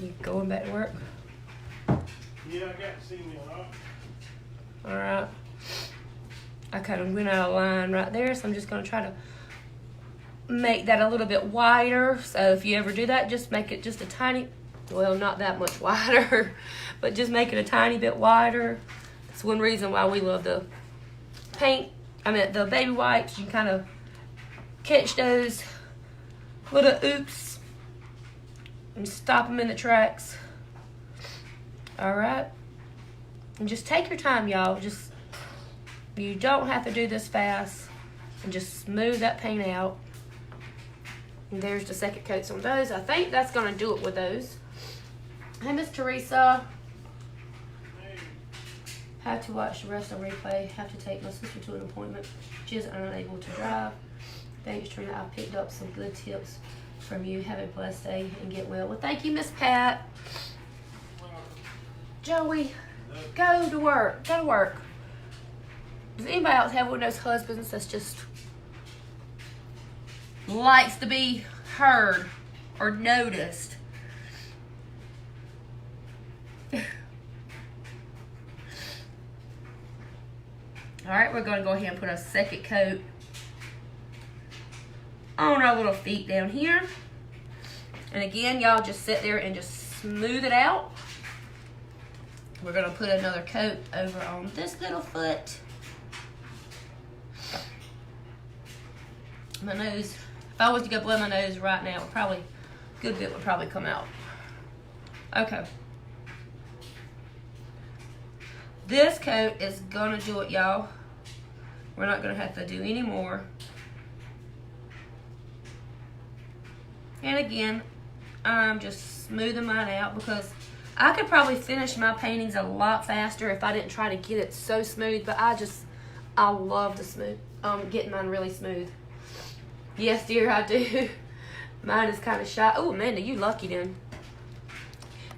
You going back to work? Yeah, I got to see me a lot. Alright. I kind of went out of line right there, so I'm just going to try to make that a little bit wider. So if you ever do that, just make it just a tiny, well, not that much wider, but just make it a tiny bit wider. That's one reason why we love the the baby wipes. You can kind of catch those little oops and stop them in the tracks. Alright. And just take your time, y'all. You don't have to do this fast. And just smooth that paint out. And there's the second coats on those. I think that's going to do it with those. Hey, Miss Teresa. Have to watch the rest of the replay. Have to take my sister to an appointment. She is unable to drive. Thanks, Trina. I picked up some good tips from you. Have a blessed day and get well. Well, thank you, Miss Pat. Joey, go to work. Go to work. Does anybody else have one of those husbands that's just likes to be heard or noticed? Alright, we're going to go ahead and put a second coat on our little feet down here. And again, y'all just sit there and just smooth it out. We're going to put another coat over on this little foot. My nose, if I was to go blow my nose right now, a good bit would probably come out. Okay. This coat is gonna do it, y'all. We're not gonna have to do any more. And again, I'm just smoothing mine out because I could probably finish my paintings a lot faster if I didn't try to get it so smooth, but I love the smooth, getting mine really smooth. Yes, dear, I do. Mine is kind of shy. Oh, Amanda, you lucky then.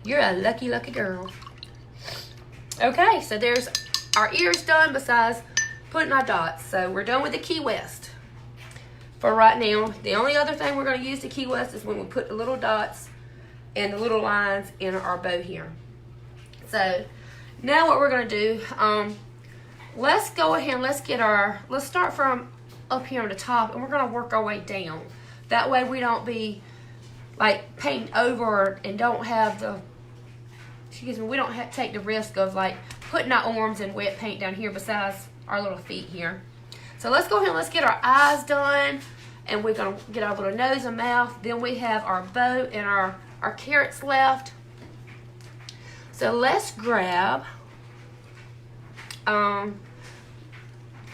You're a lucky, lucky girl. Okay, so there's our ears done besides putting our dots. So we're done with the Key West for right now. The only other thing we're going to use the Key West is when we put the little dots and the little lines in our bow here. So now what we're going to do, let's go ahead and let's start from up here on the top, and we're going to work our way down. That way we don't be like painting over and don't have the, we don't have to take the risk of like putting our arms in wet paint down here besides our little feet here. So let's go ahead and let's get our eyes done, and we're going to get our little nose and mouth. Then we have our bow and our carrots left. So let's grab,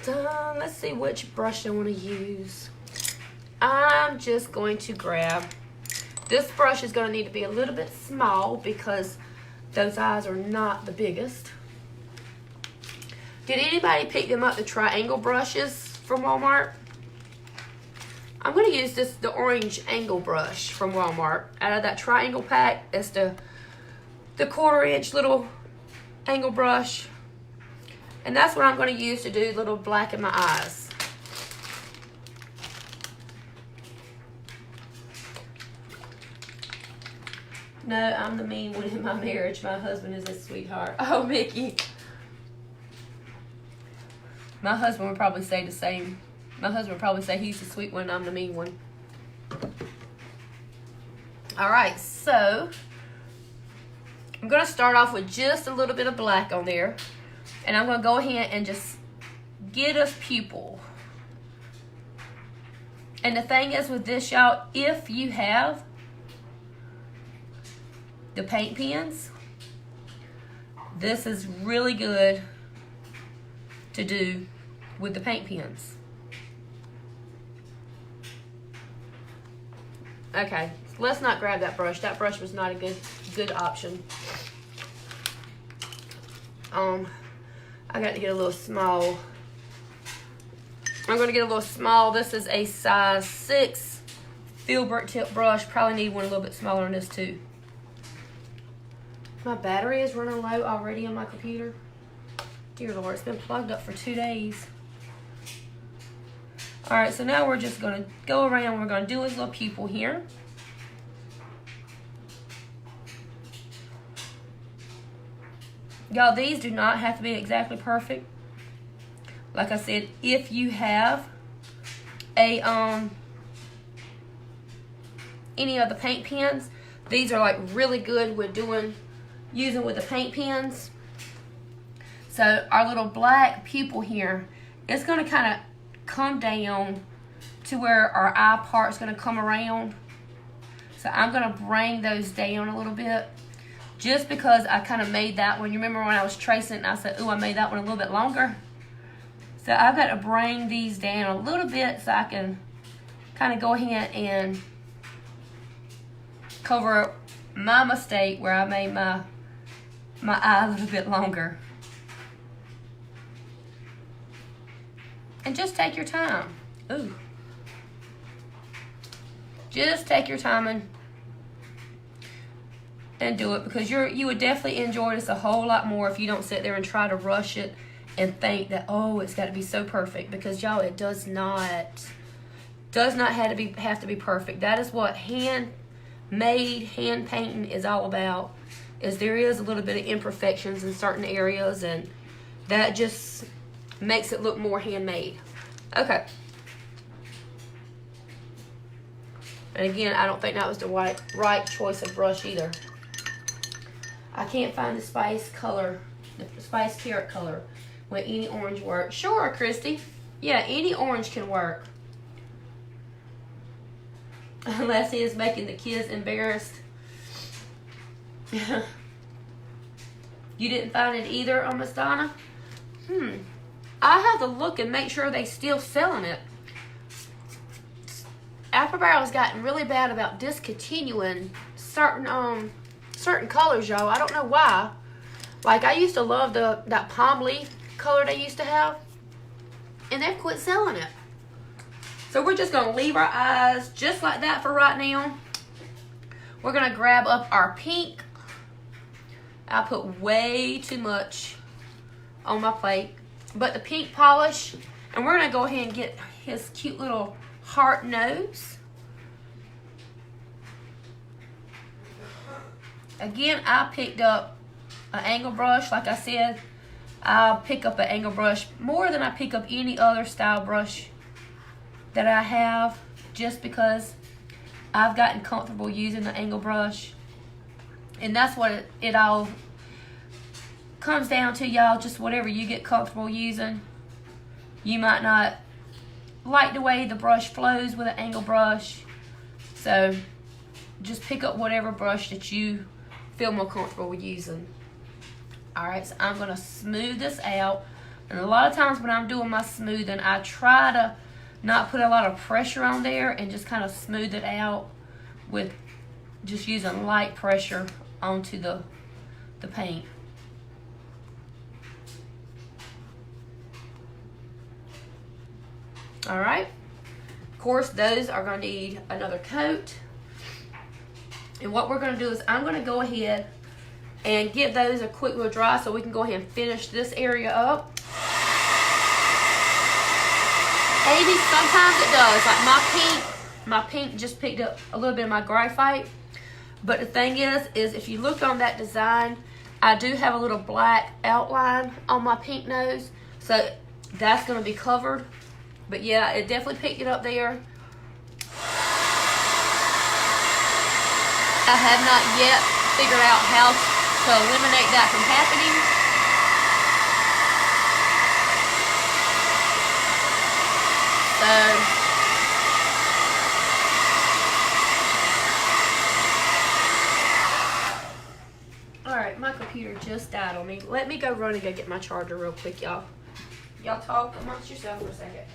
let's see which brush I want to use. I'm just going to grab, this brush is going to need to be a little bit small because those eyes are not the biggest. Did anybody pick them up, the triangle brushes from Walmart? I'm going to use the orange angle brush from Walmart. Out of that triangle pack, it's the 1/4-inch little angle brush. And that's what I'm going to use to do little black in my eyes. No, I'm the mean one in my marriage. My husband is a sweetheart. Oh, Mickey. My husband would probably say the same. My husband would probably say he's the sweet one, I'm the mean one. Alright, so I'm going to start off with just a little bit of black on there. And I'm going to go ahead and just get us pupil. And the thing is with this, y'all, if you have the paint pens, this is really good to do with the paint pens. Okay, let's not grab that brush. That brush was not a good option. I got to get a little small. I'm going to get a little small. This is a size 6 filbert tip brush. Probably need one a little bit smaller than this too. My battery is running low already on my computer. Dear Lord, it's been plugged up for 2 days. Alright, so now we're just going to go around. We're going to do his little pupil here. Y'all, these do not have to be exactly perfect. Like I said, if you have a any of the paint pens, these are like really good with using with the paint pens. So our little black pupil here, it's going to kind of come down to where our eye part is going to come around. So I'm going to bring those down a little bit, just because I kind of made that one. You remember when I was tracing it and I said, ooh, I made that one a little bit longer? So I've got to bring these down a little bit so I can kind of go ahead and cover up my mistake where I made my eye a little bit longer. And just take your time. Ooh. Just take your time and do it, because you would definitely enjoy this a whole lot more if you don't sit there and try to rush it and think that, oh, it's got to be so perfect, because y'all, it does not have to be perfect. That is what hand painting is all about. Is there is a little bit of imperfections in certain areas, and that just makes it look more handmade. Okay. And again, I don't think that was the right choice of brush either. I can't find the spice color, the spice carrot color. Will any orange work? Sure, Christy. Yeah, any orange can work. Unless he is making the kids embarrassed. You didn't find it either on Miss Donna? I have to look and make sure they still selling it. Apple Barrel's gotten really bad about discontinuing certain colors, y'all. I don't know why. Like, I used to love that palm leaf color they used to have, and they've quit selling it. So we're just gonna leave our eyes just like that for right now. We're gonna grab up our pink. I put way too much on my plate, but the pink polish, and we're gonna go ahead and get his cute little heart nose. Again, I picked up an angle brush. Like I said, I'll pick up an angle brush more than I pick up any other style brush that I have, just because I've gotten comfortable using the angle brush. And that's what it all comes down to, y'all. Just whatever you get comfortable using. You might not like the way the brush flows with an angle brush, so just pick up whatever brush that you feel more comfortable with using. Alright, so I'm going to smooth this out. And a lot of times when I'm doing my smoothing, I try to not put a lot of pressure on there and just kind of smooth it out with just using light pressure onto the paint. Alright, course, those are going to need another coat. And what we're going to do is I'm going to go ahead and give those a quick little dry so we can go ahead and finish this area up. Maybe sometimes it does. Like my pink just picked up a little bit of my graphite. But the thing is if you look on that design, I do have a little black outline on my pink nose. So that's going to be covered. But yeah, it definitely picked it up there. I have not yet figured out how to eliminate that from happening. So, alright, my computer just died on me. Let me go run and go get my charger real quick, y'all. Y'all talk amongst yourselves for a second.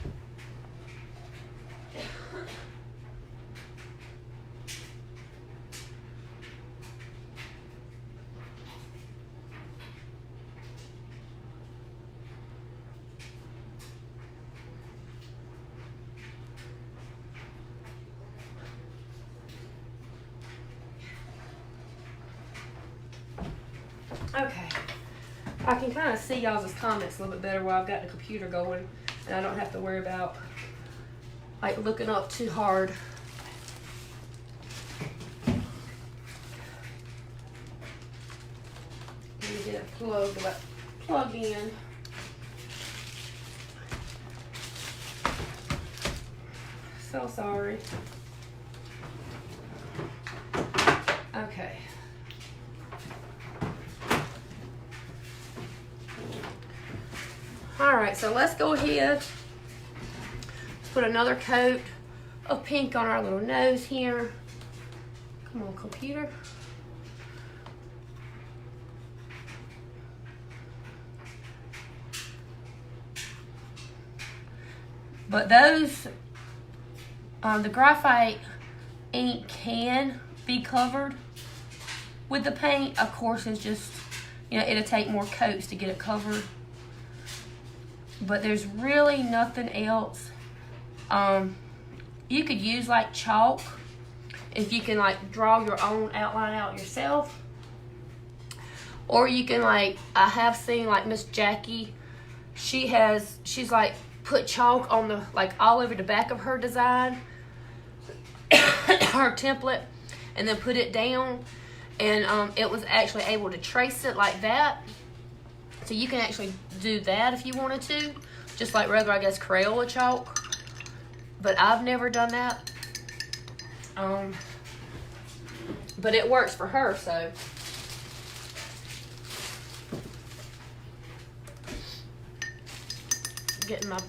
Okay, I can kind of see y'all's comments a little bit better while I've got the computer going, and I don't have to worry about like looking up too hard. Let me get it plugged in. So sorry. Okay. Alright, so let's go ahead. Let's put another coat of pink on our little nose here. Come on, computer. But those, the graphite ink can be covered with the paint. Of course, it's just, it'll take more coats to get it covered. But there's really nothing else. You could use like chalk if you can like draw your own outline out yourself. Or you can like, I have seen like Miss Jackie, she's like put chalk on the, like all over the back of her design, her template, and then put it down. And it was actually able to trace it like that. So you can actually do that if you wanted to, just like regular, I guess, Crayola chalk. But I've never done that. But it works for her, so. Getting my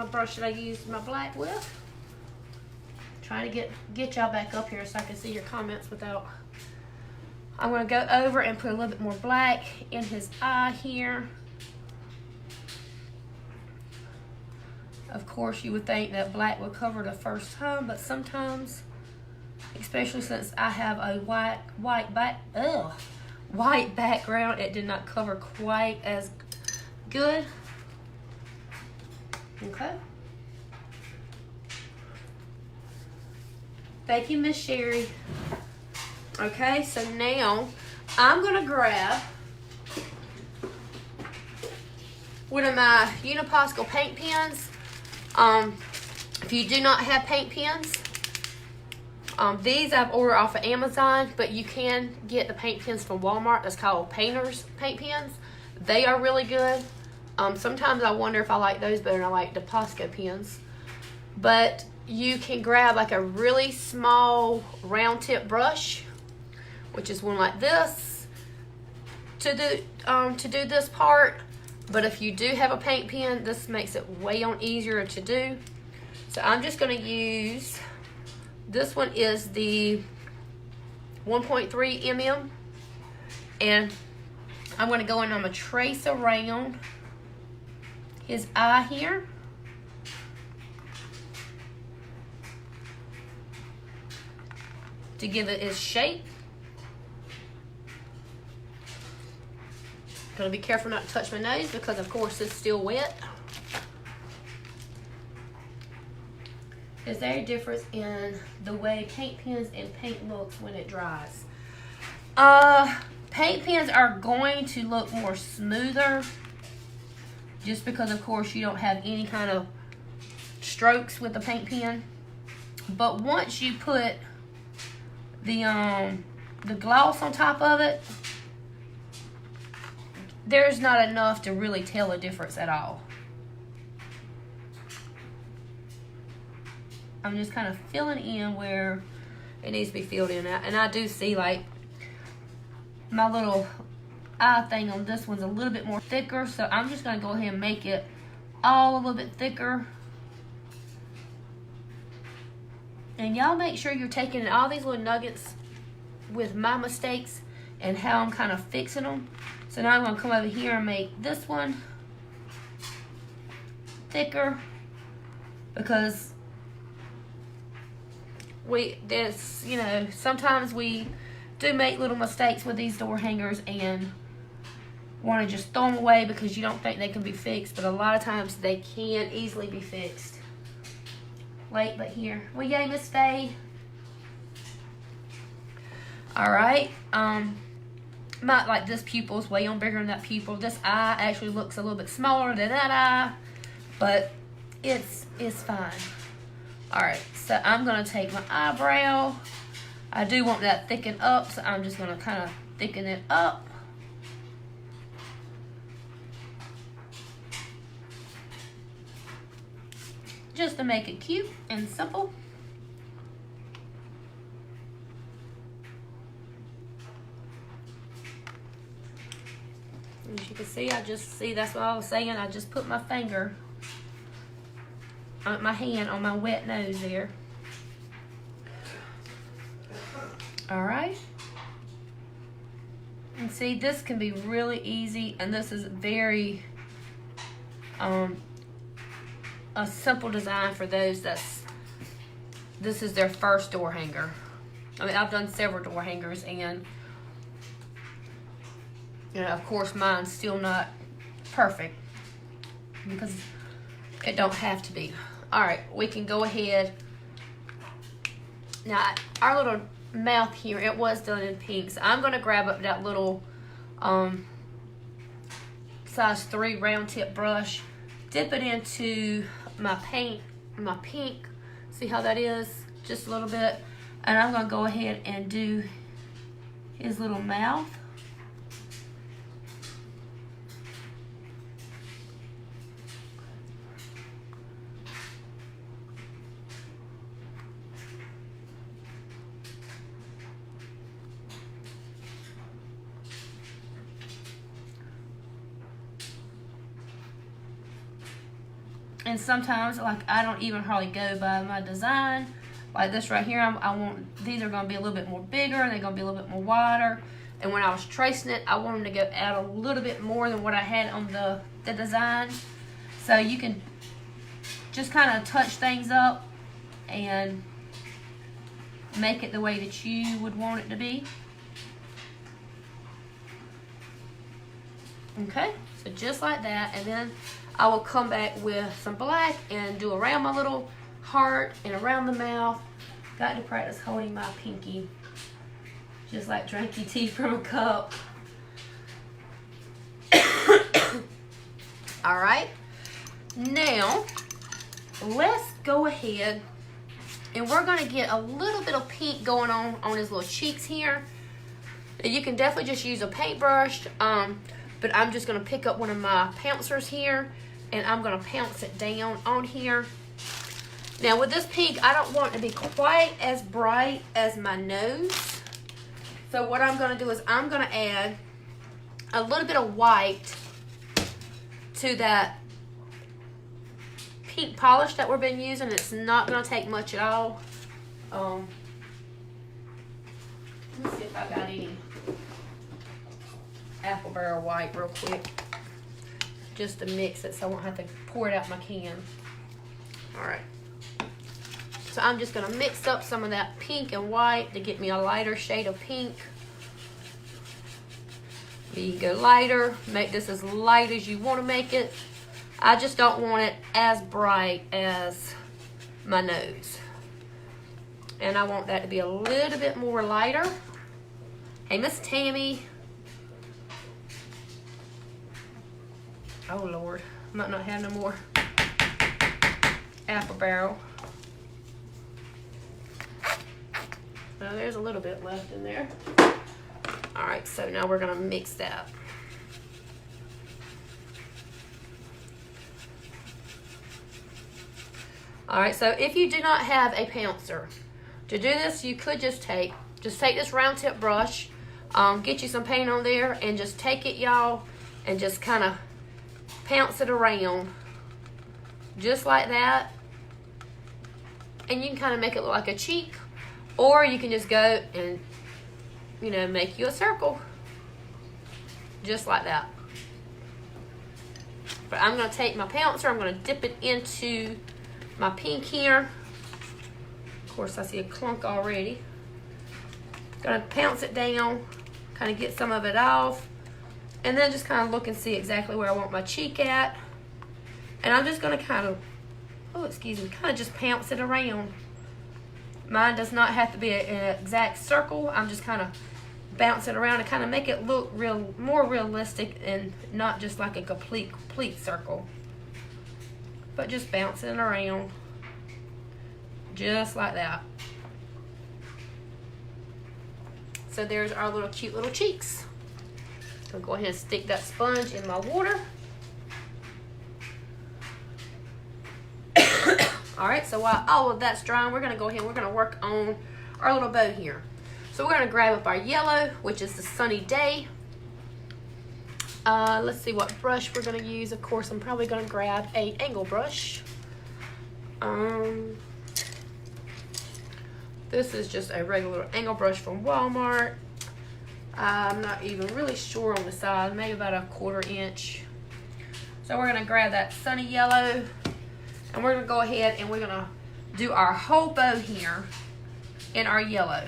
brush that I used my black with. Trying to get y'all back up here so I can see your comments without. I'm going to go over and put a little bit more black in his eye here. Of course, you would think that black would cover the first time, but sometimes, especially since I have a white background, it did not cover quite as good. Okay. Thank you, Miss Sherry. Okay, so now I'm going to grab one of my Uniposcal paint pens. If you do not have paint pens, these I've ordered off of Amazon, but you can get the paint pens from Walmart. That's called Painter's paint pens. They are really good. Sometimes I wonder if I like those better than I like the Posco pens. But you can grab like a really small round tip brush, which is one like this, to do this part. But if you do have a paint pen, this makes it way easier to do. So I'm just going to use, this one is the 1.3 mm, and I'm going to go in and I'm going to trace around his eye here. To give it its shape. Gonna be careful not to touch my nose because of course it's still wet. There's a difference in the way paint pens and paint looks when it dries. Paint pens are going to look more smoother just because, of course, you don't have any kind of strokes with the paint pen. But once you put the gloss on top of it, there's not enough to really tell a difference at all. I'm just kind of filling in where it needs to be filled in at. And I do see, like, my little eye thing on this one's a little bit more thicker. So I'm just going to go ahead and make it all a little bit thicker. And y'all make sure you're taking all these little nuggets with my mistakes and how I'm kind of fixing them. So now I'm going to come over here and make this one thicker, because sometimes we do make little mistakes with these door hangers and want to just throw them away because you don't think they can be fixed, but a lot of times they can easily be fixed. Late but here. Well, yay, Miss Faye. Alright. Like this pupil's way on bigger than that pupil. This eye actually looks a little bit smaller than that eye, but it's fine. Alright, so I'm going to take my eyebrow. I do want that thickened up, so I'm just going to kind of thicken it up. Just to make it cute and simple. As you can see, that's what I was saying. I just put my finger, my hand on my wet nose there. All right. And see, this can be really easy, and this is very, a simple design for those this is their first door hanger. I mean, I've done several door hangers, and of course mine's still not perfect because it don't have to be. All right, we can go ahead. Now, our little mouth here, it was done in pink, so I'm going to grab up that little size 3 round tip brush, dip it into my pink. See how that is? Just a little bit. And I'm going to go ahead and do his little mouth. And sometimes, like, I don't even hardly go by my design. Like this right here, these are going to be a little bit more bigger. They're going to be a little bit more wider. And when I was tracing it, I wanted to go add a little bit more than what I had on the design. So you can just kind of touch things up and make it the way that you would want it to be. Okay, so just like that. And then I will come back with some black and do around my little heart and around the mouth. Got to practice holding my pinky just like drinking tea from a cup. All right, now let's go ahead and we're going to get a little bit of pink going on his little cheeks here. You can definitely just use a paintbrush, but I'm just going to pick up one of my pouncers here and I'm going to pounce it down on here. Now with this pink, I don't want it to be quite as bright as my nose. So what I'm going to do is I'm going to add a little bit of white to that pink polish that we've been using. It's not going to take much at all. Let's see if I got any apple barrel white real quick. Just to mix it so I won't have to pour it out my can. Alright. So I'm just going to mix up some of that pink and white to get me a lighter shade of pink. You go lighter. Make this as light as you want to make it. I just don't want it as bright as my nose. And I want that to be a little bit more lighter. Hey, Miss Tammy. Oh, Lord. Might not have no more apple barrel. Well, there's a little bit left in there. All right, so now we're gonna mix that. All right, so if you do not have a pouncer, to do this, you could just take this round tip brush, get you some paint on there, and just take it, y'all, and just kind of pounce it around, just like that. And you can kind of make it look like a cheek, or you can just go and, you know, make you a circle, just like that. But I'm gonna take my pouncer, I'm gonna dip it into my pink here. Of course, I see a clunk already. Gonna pounce it down, kind of get some of it off, and then just kind of look and see exactly where I want my cheek at. And I'm just gonna kind of, oh, excuse me, kind of just pounce it around. Mine does not have to be an exact circle. I'm just kind of bounce it around and kind of make it look more realistic and not just like a complete circle. But just bouncing it around, just like that. So there's our little cute little cheeks. I'll go ahead and stick that sponge in my water. All right, so while all of that's drying, we're gonna go ahead and we're gonna work on our little bow here. So we're gonna grab up our yellow, which is the Sunny Day. Let's see what brush we're gonna use. Of course, I'm probably gonna grab a angle brush. This is just a regular angle brush from Walmart. I'm not even really sure on the size, maybe about a 1/4 inch. So we're gonna grab that Sunny Yellow, and we're gonna go ahead and we're gonna do our whole bow here in our yellow.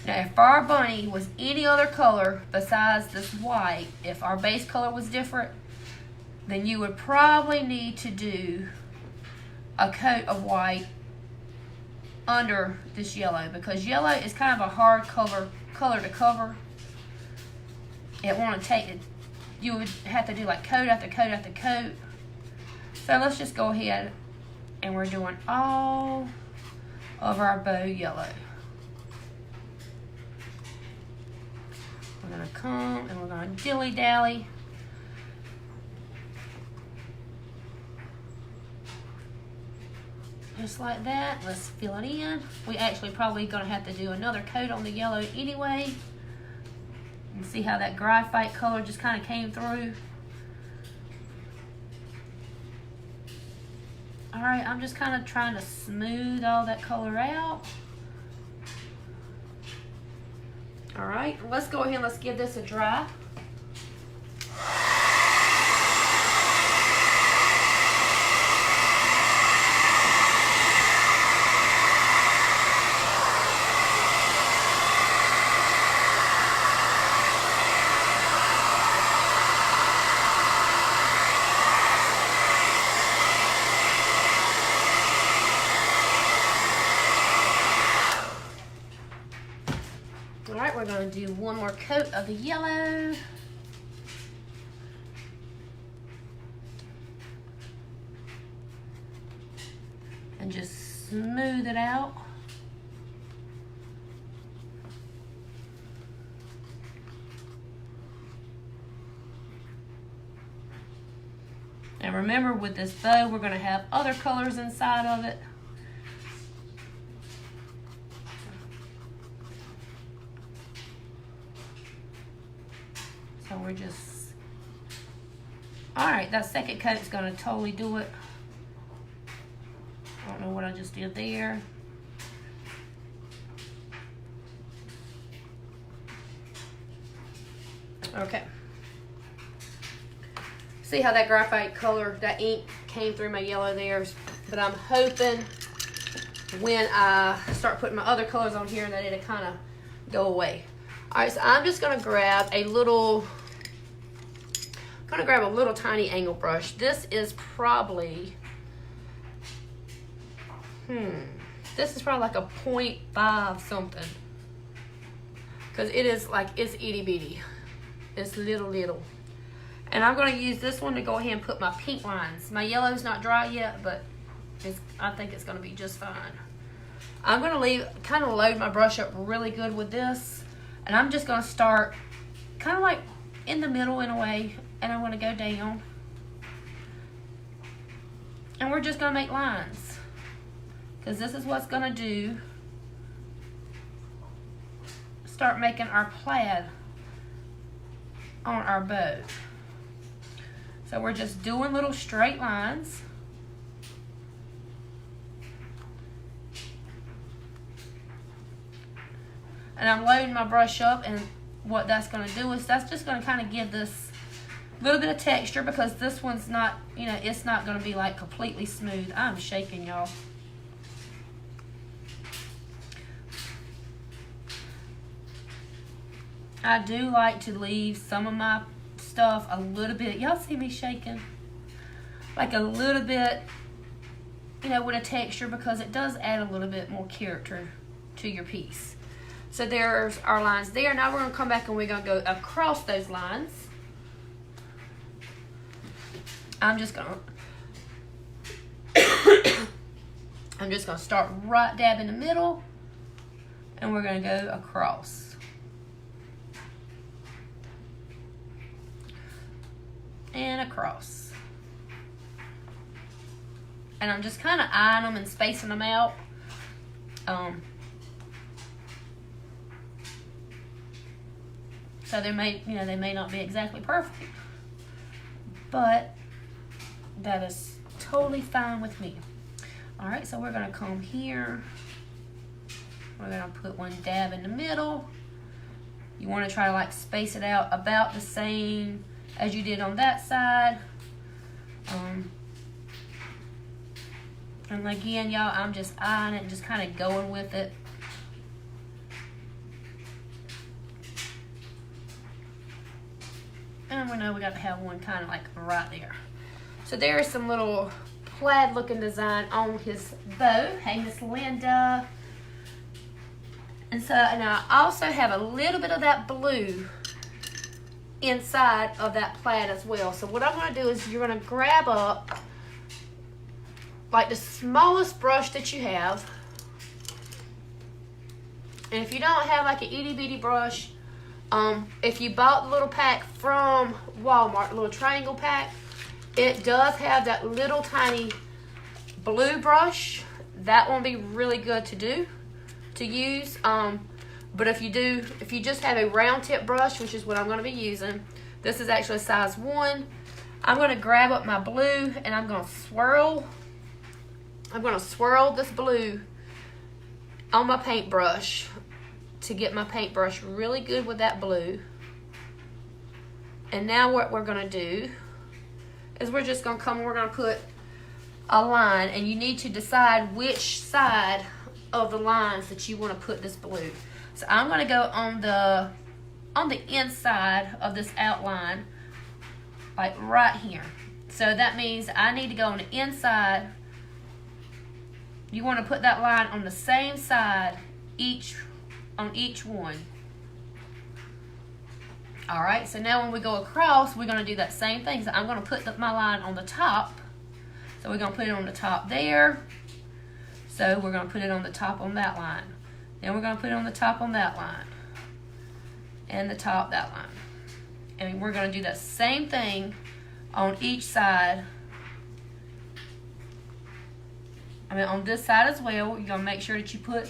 Now, if our bunny was any other color besides this white, if our base color was different, then you would probably need to do a coat of white under this yellow, because yellow is kind of a hard color to cover. It won't take it. You would have to do like coat after coat after coat. So let's just go ahead and we're doing all of our bow yellow. We're gonna come and we're gonna dilly dally. Just like that. Let's fill it in. We actually probably gonna have to do another coat on the yellow anyway. And see how that graphite color just kind of came through. All right, I'm just kind of trying to smooth all that color out. All right, let's go ahead and let's give this a dry. Alright, we're going to do one more coat of the yellow. And just smooth it out. And remember, with this bow, we're going to have other colors inside of it. So we're just, all right, that second coat's gonna totally do it. I don't know what I just did there. Okay. See how that graphite color, that ink came through my yellow there, but I'm hoping when I start putting my other colors on here that it'll kind of go away. All right, so I'm just gonna grab a little tiny angle brush. This is probably This is probably like a 0.5 something. Because it is like, it's itty bitty. It's little. And I'm going to use this one to go ahead and put my pink lines. My yellow's not dry yet, but I think it's going to be just fine. I'm going to kind of load my brush up really good with this. And I'm just going to start kind of like in the middle in a way. And I'm going to go down. And we're just going to make lines. Because this is what's going to do. Start making our plaid on our bow. So we're just doing little straight lines. And I'm loading my brush up, and what that's going to do is that's just going to kind of give this little bit of texture, because this one's not, you know, it's not going to be like completely smooth. I'm shaking, y'all. I do like to leave some of my stuff a little bit, y'all see me shaking? Like a little bit, you know, with a texture, because it does add a little bit more character to your piece. So there's our lines there. Now we're going to come back and we're going to go across those lines. I'm just going to start right dab in the middle, and we're going to go across. And across. And I'm just kind of eyeing them and spacing them out. So they may not be exactly perfect, but that is totally fine with me. All right, so we're gonna come here. We're gonna put one dab in the middle. You want to try to like space it out about the same as you did on that side. And again, y'all, I'm just eyeing it, just kind of going with it. And we know we got to have one kind of like right there. So there is some little plaid looking design on his bow. Hey, Miss Linda. And so, and I also have a little bit of that blue inside of that plaid as well. So what I'm going to do is you're going to grab up like the smallest brush that you have. And if you don't have like an itty bitty brush, if you bought the little pack from Walmart, the little triangle pack, it does have that little tiny blue brush. That won't be really good to use. But if you just have a round tip brush, which is what I'm going to be using, this is actually size 1. I'm going to grab up my blue and I'm going to swirl this blue on my paintbrush to get my paintbrush really good with that blue. And now what we're going to do is we're just going to put a line, and you need to decide which side of the lines that you want to put this blue. So I'm going to go on the inside of this outline, like right here. So that means I need to go on the inside. You want to put that line on the same side on each one. All right, so now when we go across, we're going to do that same thing. So I'm going to put my line on the top. So we're going to put it on the top there. So we're going to put it on the top on that line. Then we're going to put it on the top on that line. And the top that line. And we're going to do that same thing on each side. I mean, on this side as well, you're going to make sure that you put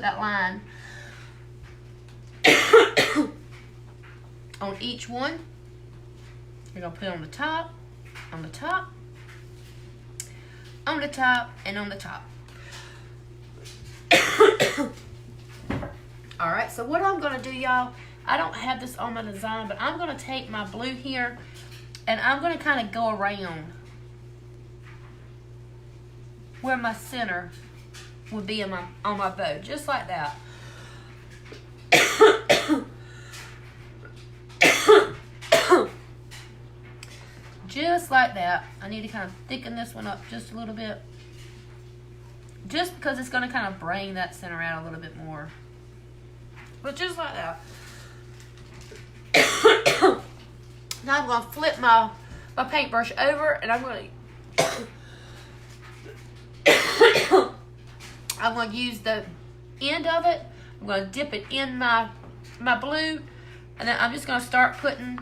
that line on each one. You're going to put it on the top, on the top, on the top, and on the top. Alright, so what I'm going to do, y'all, I don't have this on my design, but I'm going to take my blue here, and I'm going to kind of go around where my center would be on my bow, just like that. just like that. I need to kind of thicken this one up just a little bit. Just because it's going to kind of bring that center out a little bit more. But just like that. Now I'm going to flip my paintbrush over, and I'm going to use the end of it. I'm going to dip it in my blue, and then I'm just going to start putting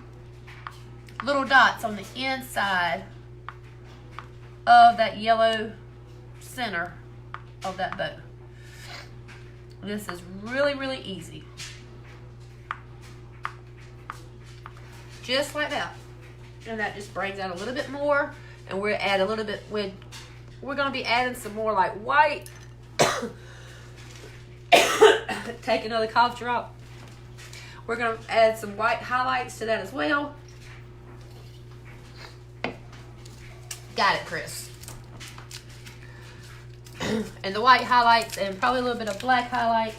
little dots on the inside of that yellow center of that bow. This is really, really easy. Just like that. And that just brings out a little bit more, and we're add a little bit with, we're going to be adding some more like white. Take another cough drop. We're going to add some white highlights to that as well. Got it, Chris. And the white highlights and probably a little bit of black highlights.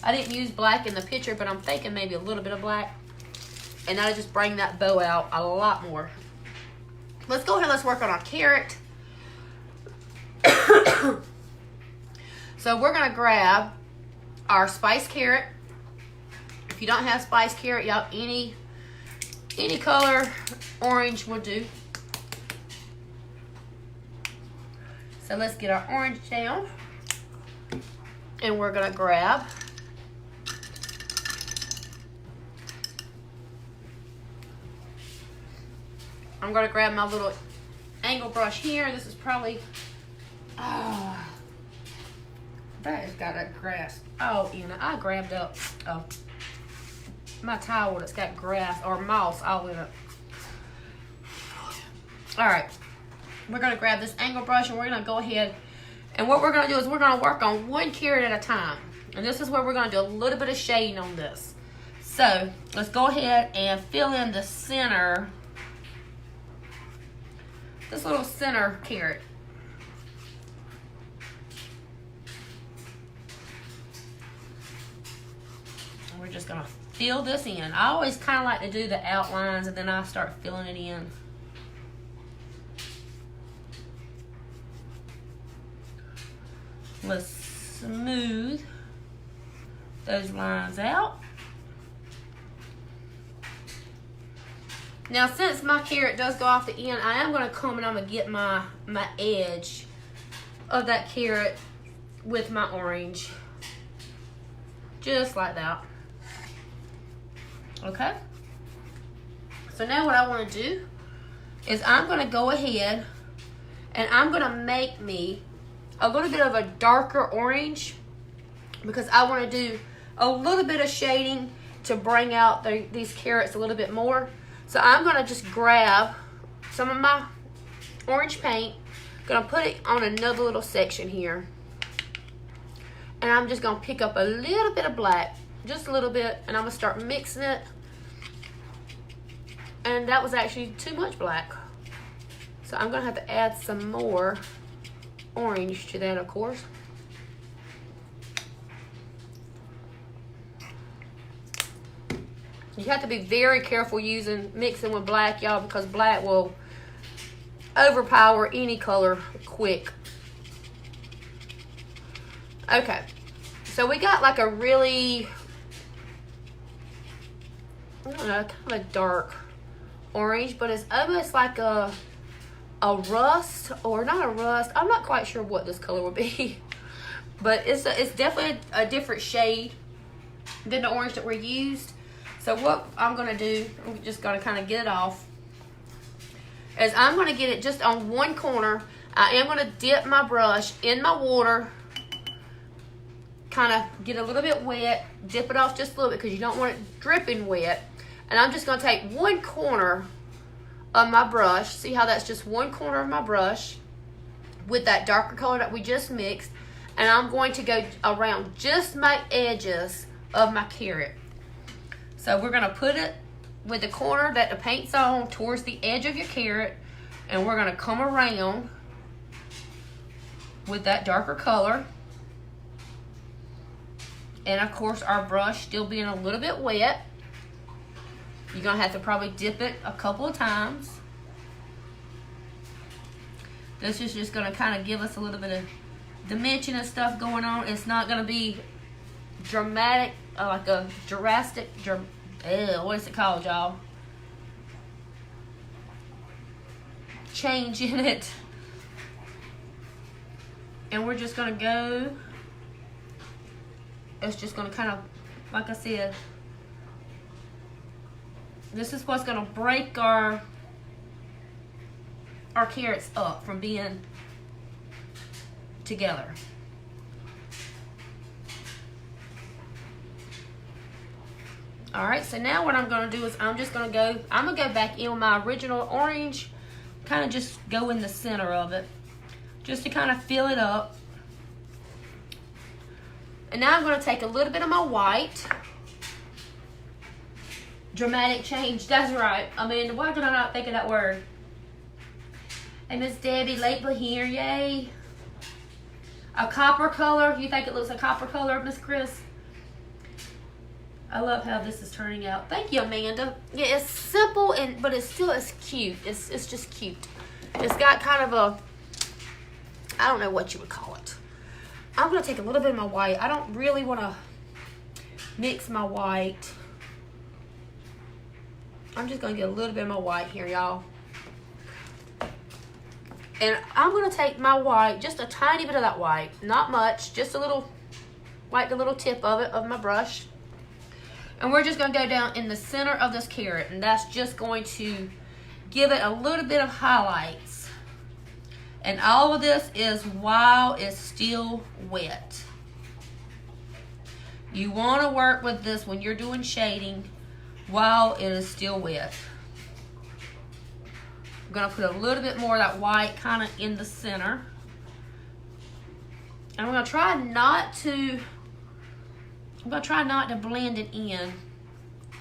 I didn't use black in the picture, but I'm thinking maybe a little bit of black. And that'll just bring that bow out a lot more. Let's go ahead and let's work on our carrot. So we're going to grab our spiced carrot. If you don't have spiced carrot, y'all, any color orange will do. So let's get our orange down. And we're going to grab I'm going to grab my little angle brush here. This is probably, that has got a grass. Oh, Anna, I grabbed up my towel that's got grass or moss all in it. All right. We're going to grab this angle brush, and we're going to go ahead, and what we're going to do is we're going to work on one carrot at a time. And this is where we're going to do a little bit of shading on this. So let's go ahead and fill in the center, this little center carrot. And we're just going to fill this in. I always kind of like to do the outlines, and then I start filling it in. Let's smooth those lines out. Now, since my carrot does go off the end, I am going to come and I'm going to get my edge of that carrot with my orange. Just like that. Okay? So now what I want to do is I'm going to go ahead and I'm going to make me a little bit of a darker orange, because I want to do a little bit of shading to bring out these carrots a little bit more. So I'm going to just grab some of my orange paint, going to put it on another little section here, and I'm just going to pick up a little bit of black, just a little bit, and I'm going to start mixing it. And that was actually too much black, so I'm going to have to add some more orange to that, of course. You have to be very careful mixing with black, y'all, because black will overpower any color quick. Okay, so we got like a really, I don't know, kind of a dark orange, but it's almost like a rust, or not a rust. I'm not quite sure what this color would be, but it's definitely a different shade than the orange that we used. So what I'm going to do, I'm just going to kind of get it off, is I'm going to get it just on one corner. I am going to dip my brush in my water, kind of get a little bit wet, dip it off just a little bit because you don't want it dripping wet. And I'm just going to take one corner of my brush. See how that's just one corner of my brush with that darker color that we just mixed. And I'm going to go around just my edges of my carrot. So we're going to put it with the corner that the paint's on towards the edge of your carrot, and we're going to come around with that darker color. And of course our brush still being a little bit wet. You're going to have to probably dip it a couple of times. This is just going to kind of give us a little bit of dimension and stuff going on. It's not going to be dramatic, like a drastic, what is it called, y'all? Change in it. And we're just going to go. It's just going to kind of, like I said, this is what's going to break our carrots up from being together. Alright, so now what I'm going to do is I'm going to go back in with my original orange, kind of just go in the center of it, just to kind of fill it up. And now I'm going to take a little bit of my white. Dramatic change, that's right. I mean, why did I not think of that word? Hey, Miss Debbie, late here, yay. A copper color. You think it looks a copper color, Miss Chris? I love how this is turning out. Thank you, Amanda. Yeah, it's simple, but it's cute. It's just cute. It's got kind of a, I don't know what you would call it. I'm going to take a little bit of my white. I don't really want to mix my white. I'm just going to get a little bit of my white here, y'all. And I'm going to take my white, just a tiny bit of that white. Not much, just a little, like the little tip of it, of my brush. And we're just going to go down in the center of this carrot. And that's just going to give it a little bit of highlights. And all of this is while it's still wet. You want to work with this when you're doing shading while it is still wet. I'm going to put a little bit more of that white kind of in the center. And I'm going to try not to blend it in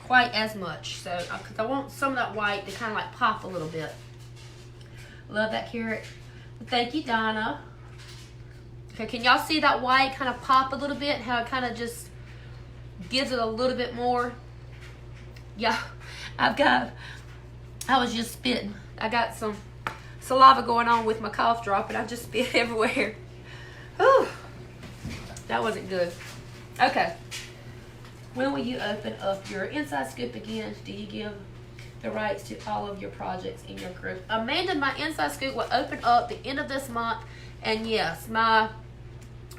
quite as much. So, because I want some of that white to kind of like pop a little bit. Love that carrot. Thank you, Donna. Okay, can y'all see that white kind of pop a little bit? How it kind of just gives it a little bit more. Yeah, I was just spitting. I got some saliva going on with my cough drop, and I just spit everywhere. Whew. That wasn't good. Okay. When will you open up your inside scoop again? Do you give the rights to all of your projects in your group? Amanda, my inside scoop will open up the end of this month. And yes, my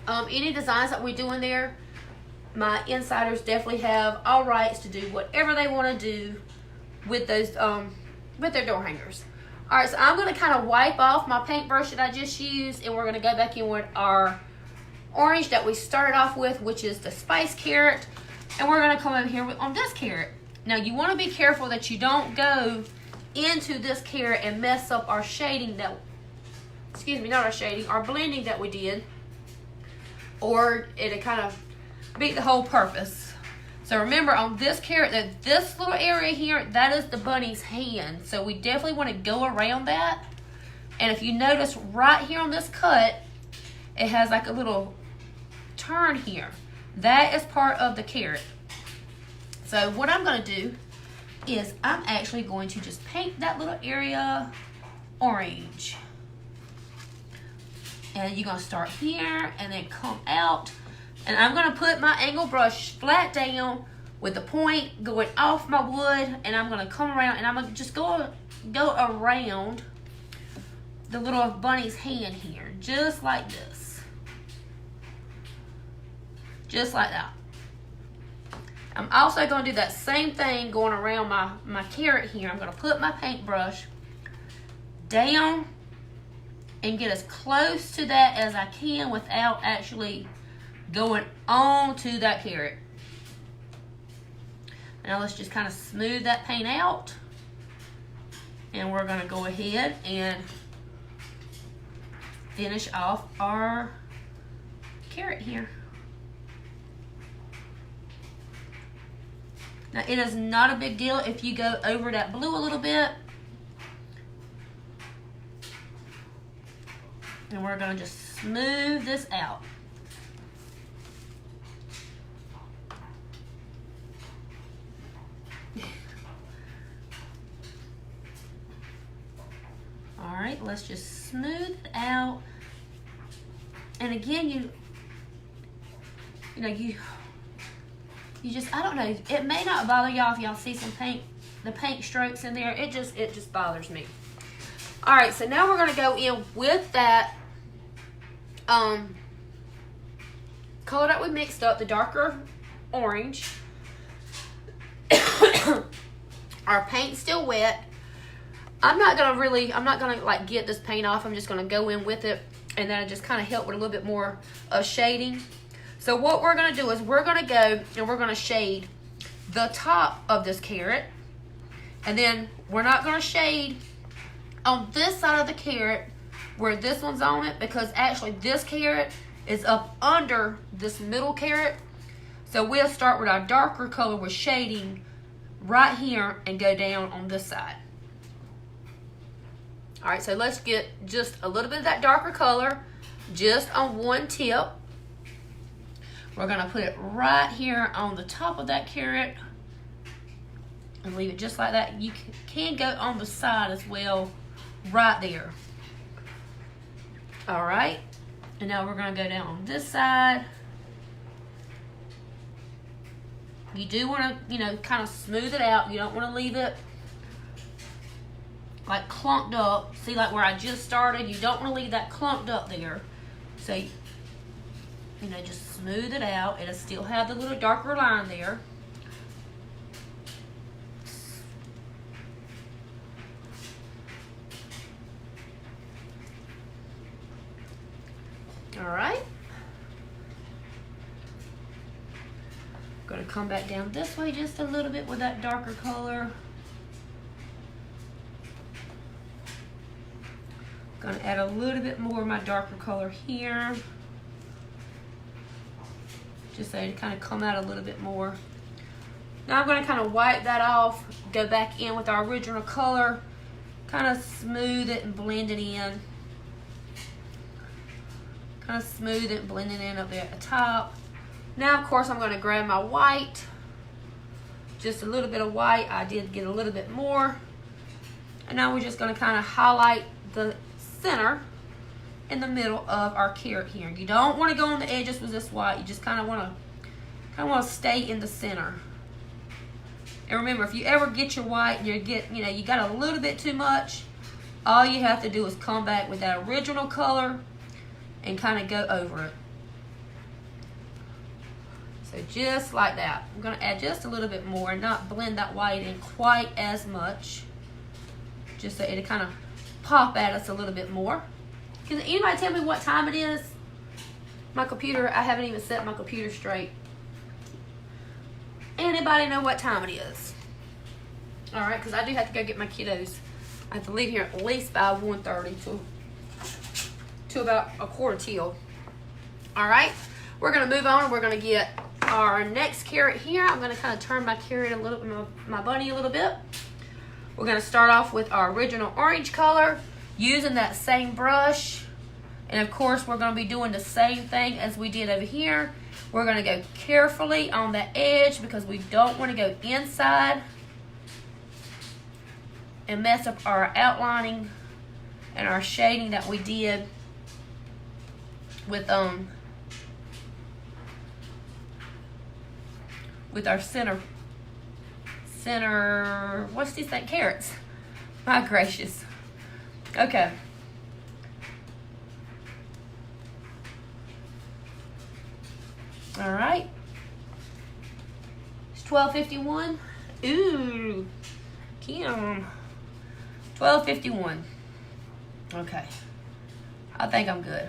any designs that we do in there, my insiders definitely have all rights to do whatever they want to do with those with their door hangers. All right, so I'm going to kind of wipe off my paintbrush that I just used, and we're going to go back in with our orange that we started off with, which is the spice carrot, and we're going to come over here on this carrot. Now you want to be careful that you don't go into this carrot and mess up our shading that, excuse me, not our shading, our blending that we did, or it'll kind of beat the whole purpose. So remember, on this carrot, that this little area here, that is the bunny's hand. So we definitely want to go around that. And if you notice right here on this cut, it has like a little turn here. That is part of the carrot. So what I'm going to do is I'm actually going to just paint that little area orange. And you're going to start here and then come out. And I'm going to put my angle brush flat down with the point going off my wood. And I'm going to come around and I'm going to just go around the little bunny's hand here. Just like this. Just like that. I'm also going to do that same thing going around my carrot here. I'm going to put my paintbrush down and get as close to that as I can without actually going on to that carrot. Now let's just kind of smooth that paint out. And we're going to go ahead and finish off our carrot here. Now it is not a big deal if you go over that blue a little bit. And we're going to just smooth this out. Alright. right, let's just smooth it out. And again, you just, I don't know, it may not bother y'all if y'all see some paint, the paint strokes in there. It just bothers me. All right, so now we're gonna go in with that color that we mixed up, the darker orange. Our paint's still wet. I'm not gonna like get this paint off. I'm just gonna go in with it, and then just kind of help with a little bit more of shading. So what we're gonna do is we're gonna go and we're gonna shade the top of this carrot, and then we're not gonna shade on this side of the carrot where this one's on it, because actually this carrot is up under this middle carrot. So we'll start with our darker color with shading right here and go down on this side. All right, so let's get just a little bit of that darker color just on one tip. We're gonna put it right here on the top of that carrot and leave it just like that. You can go on the side as well, right there. All right, and now we're gonna go down on this side. You do wanna, kind of smooth it out. You don't wanna leave it like clumped up. See, like where I just started, you don't want to leave that clumped up there. So, just smooth it out. It'll still have the little darker line there. All right. Gonna come back down this way just a little bit with that darker color. Gonna add a little bit more of my darker color here, just so it kind of come out a little bit more. Now I'm gonna kind of wipe that off, go back in with our original color, kind of smooth it and blend it in. Kind of smooth it and blend it in up there at the top. Now, of course, I'm gonna grab my white, just a little bit of white. I did get a little bit more. And now we're just gonna kind of highlight the center in the middle of our carrot here. You don't want to go on the edges with this white. You just kind of want to stay in the center. And remember, if you ever get your white and you got a little bit too much, all you have to do is come back with that original color and kind of go over it. So just like that. I'm going to add just a little bit more and not blend that white in quite as much, just so it'll kind of pop at us a little bit more. Can anybody tell me what time it is? My computer, I haven't even set my computer straight. Anybody know what time it is? All right, because I do have to go get my kiddos. I have to leave here at least by 1:30 to about 1:15. All right, we're gonna move on and we're gonna get our next carrot here. I'm gonna kind of turn my carrot a little, my bunny a little bit. We're gonna start off with our original orange color, using that same brush. And of course, we're gonna be doing the same thing as we did over here. We're gonna go carefully on the edge because we don't wanna go inside and mess up our outlining and our shading that we did with our center, what's these things? Carrots. My gracious. Okay. All right. It's 12:51. Ooh. Kim. 12:51. Okay. I think I'm good.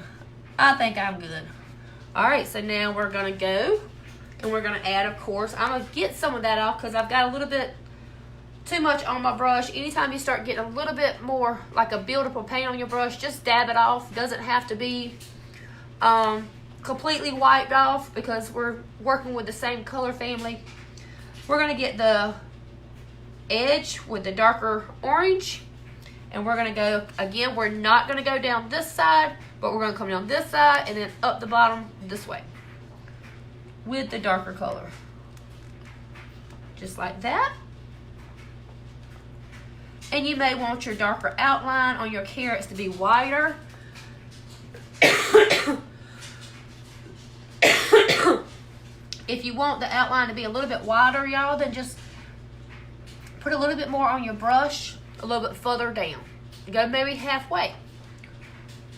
All right, so now we're gonna go and we're gonna add, of course, I'm gonna get some of that off because I've got a little bit too much on my brush. Anytime you start getting a little bit more like a buildup of paint on your brush, just dab it off. Doesn't have to be completely wiped off because we're working with the same color family. We're gonna get the edge with the darker orange, and we're gonna go again. We're not gonna go down this side, but we're gonna come down this side and then up the bottom this way with the darker color, just like that. And you may want your darker outline on your carrots to be wider. If you want the outline to be a little bit wider, y'all, then just put a little bit more on your brush, a little bit further down. Go maybe halfway.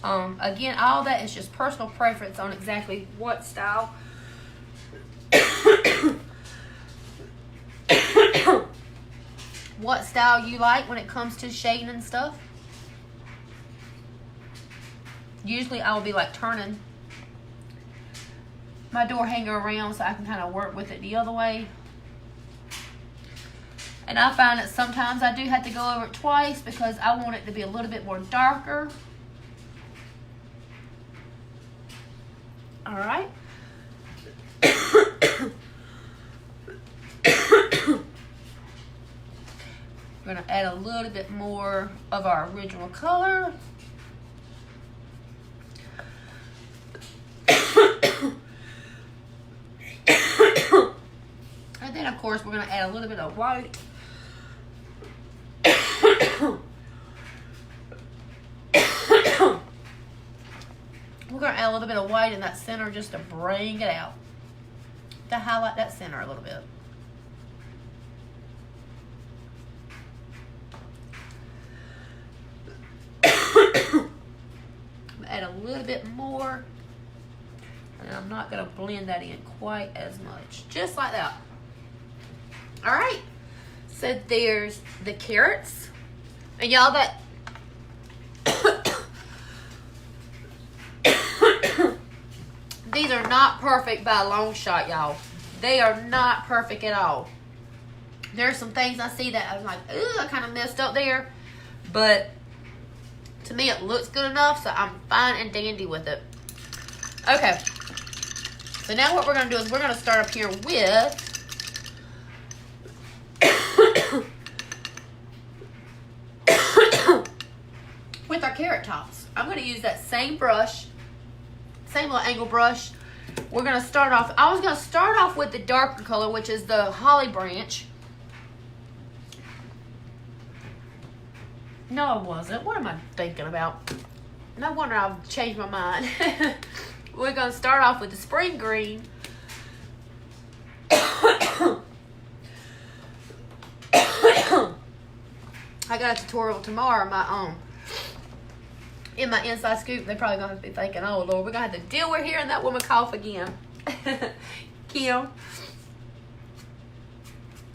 Again, all that is just personal preference on exactly what style what style you like when it comes to shading and stuff. Usually I will be like turning my door hanger around so I can kind of work with it the other way. And I find that sometimes I do have to go over it twice because I want it to be a little bit more darker. All right. We're going to add a little bit more of our original color. And then, of course, we're going to add a little bit of white. We're going to add a little bit of white in that center just to bring it out. To highlight that center a little bit. Add a little bit more. And I'm not going to blend that in quite as much. Just like that. Alright. So there's the carrots. And y'all, that these are not perfect by a long shot, y'all. They are not perfect at all. There's some things I see that I'm like, ooh, I kind of messed up there. But to me, it looks good enough, so I'm fine and dandy with it. Okay. So now what we're going to do is we're going to start up here with with our carrot tops. I'm going to use that same brush, same little angle brush. We're going to start off, I was going to start off with the darker color, which is the holly branch. No, I wasn't. What am I thinking about? No wonder I've changed my mind. We're going to start off with the spring green. I got a tutorial tomorrow in my inside scoop. They're probably going to be thinking, oh Lord, we're going to have to deal with hearing that woman cough again. Kim.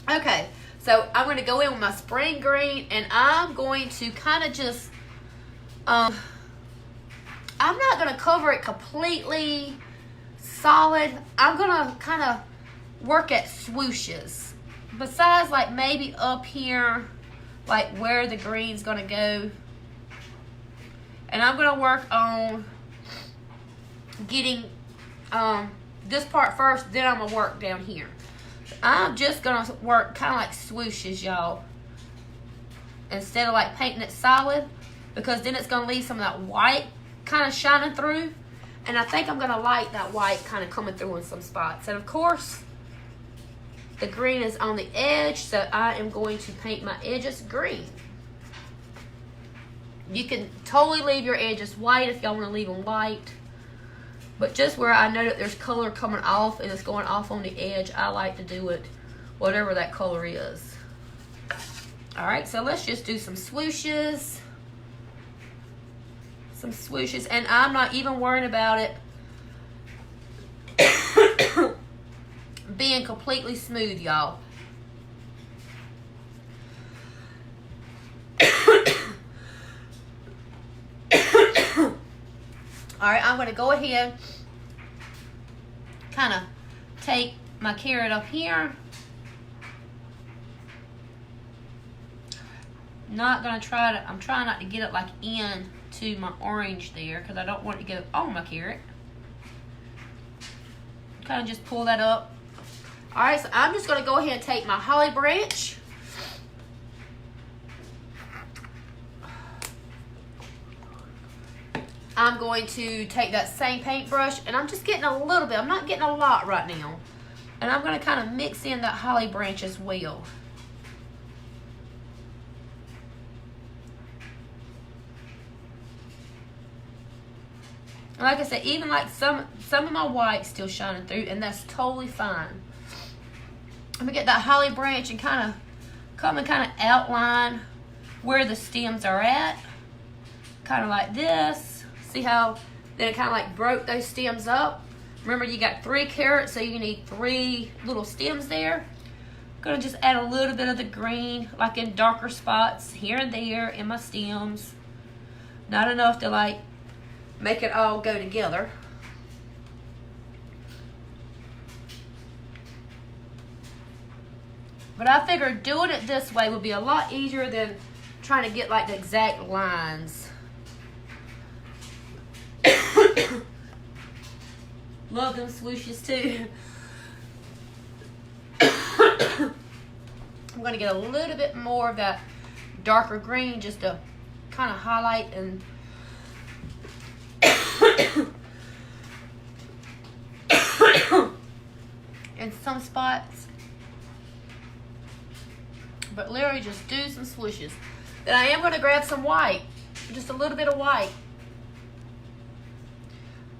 Okay, so I'm going to go in with my spring green, and I'm going to kind of just, I'm not going to cover it completely solid. I'm going to kind of work at swooshes. Besides, like, maybe up here, like, where the green's going to go. And I'm going to work on getting this part first, then I'm going to work down here. I'm just going to work kind of like swooshes, y'all. Instead of, like, painting it solid. Because then it's going to leave some of that white kind of shining through. And I think I'm going to like that white kind of coming through in some spots. And, of course, the green is on the edge, so I am going to paint my edges green. You can totally leave your edges white if y'all want to leave them white. But just where I know that there's color coming off and it's going off on the edge, I like to do it whatever that color is. Alright, so let's just do some swooshes. Some swooshes. And I'm not even worrying about it being completely smooth, y'all. Alright, I'm going to go ahead, kind of take my carrot up here. I'm trying not to get it like into my orange there because I don't want it to go on my carrot. Kind of just pull that up. Alright, so I'm just going to go ahead and take my holly branch. I'm going to take that same paintbrush, and I'm just getting a little bit. I'm not getting a lot right now. And I'm going to kind of mix in that holly branch as well. Like I said, even like some of my white's still shining through, and that's totally fine. Let me get that holly branch and kind of come and kind of outline where the stems are at. Kind of like this. See how then it kind of like broke those stems up. Remember, you got 3 carrots, so you need 3 little stems there. Gonna just add a little bit of the green, like in darker spots here and there in my stems. Not enough to like make it all go together. But I figured doing it this way would be a lot easier than trying to get like the exact lines. Love them swooshes too. I'm going to get a little bit more of that darker green just to kind of highlight and in some spots. But literally just do some swooshes. Then I am going to grab some white, just a little bit of white,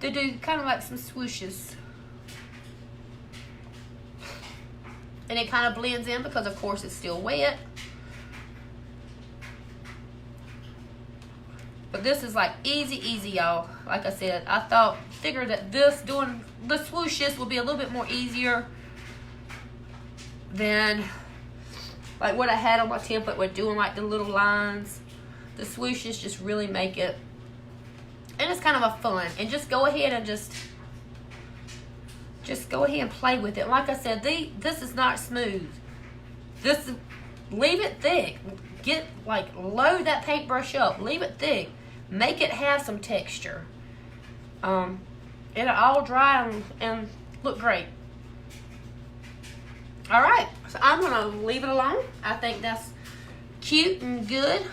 to do kind of like some swooshes. And it kind of blends in because of course it's still wet. But this is like easy, y'all. Like I said, I figured that doing the swooshes would be a little bit more easier than like what I had on my template with doing like the little lines. The swooshes just really make it, and it's kind of a fun. And just go ahead and just go ahead and play with it. Like I said, this is not smooth. Leave it thick. Load that paintbrush up. Leave it thick. Make it have some texture. It'll all dry and look great. All right, so I'm gonna leave it alone. I think that's cute and good.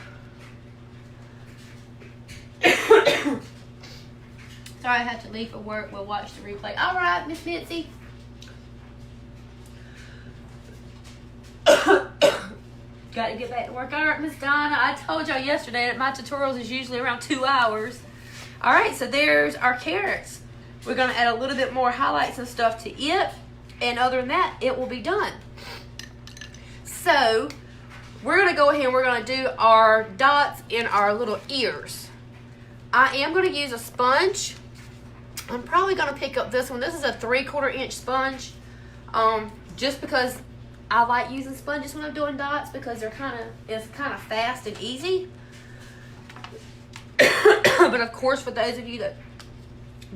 Sorry I had to leave for work. We'll watch the replay. All right, Miss Mitzi. Got to get back to work. All right, Miss Donna. I told y'all yesterday that my tutorials is usually around 2 hours. All right, so there's our carrots. We're going to add a little bit more highlights and stuff to it. And other than that, it will be done. So we're going to go ahead and we're going to do our dots in our little ears. I am going to use a sponge. I'm probably going to pick up this one. This is a 3/4 inch sponge. Just because I like using sponges when I'm doing dots because it's kind of fast and easy. But of course, for those of you that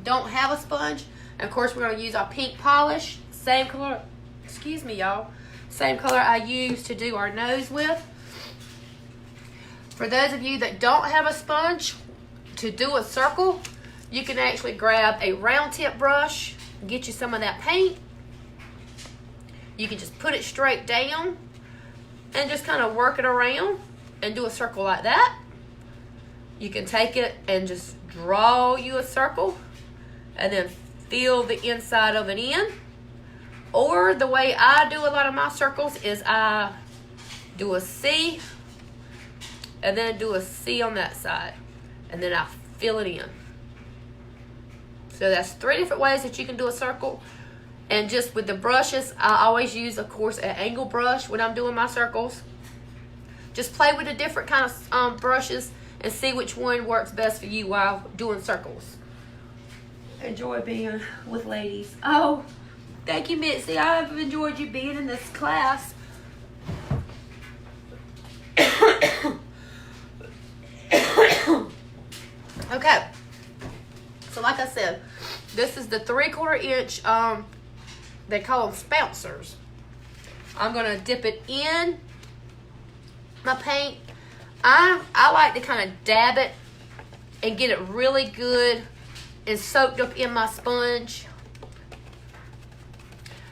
don't have a sponge, and of course we're going to use our pink polish, same color. Excuse me, y'all. Same color I use to do our nose with. For those of you that don't have a sponge, to do a circle, you can actually grab a round tip brush, get you some of that paint. You can just put it straight down and just kind of work it around and do a circle like that. You can take it and just draw you a circle and then fill the inside of it in. Or the way I do a lot of my circles is I do a C and then do a C on that side. And then I fill it in. So that's 3 different ways that you can do a circle. And just with the brushes, I always use, of course, an angle brush when I'm doing my circles. Just play with the different kind of brushes and see which one works best for you while doing circles. Enjoy being with ladies. Oh, thank you, Mitzi. I've enjoyed you being in this class. Okay, so like I said, this is the 3/4 inch, they call them spouncers. I'm going to dip it in my paint. I like to kind of dab it and get it really good and soaked up in my sponge.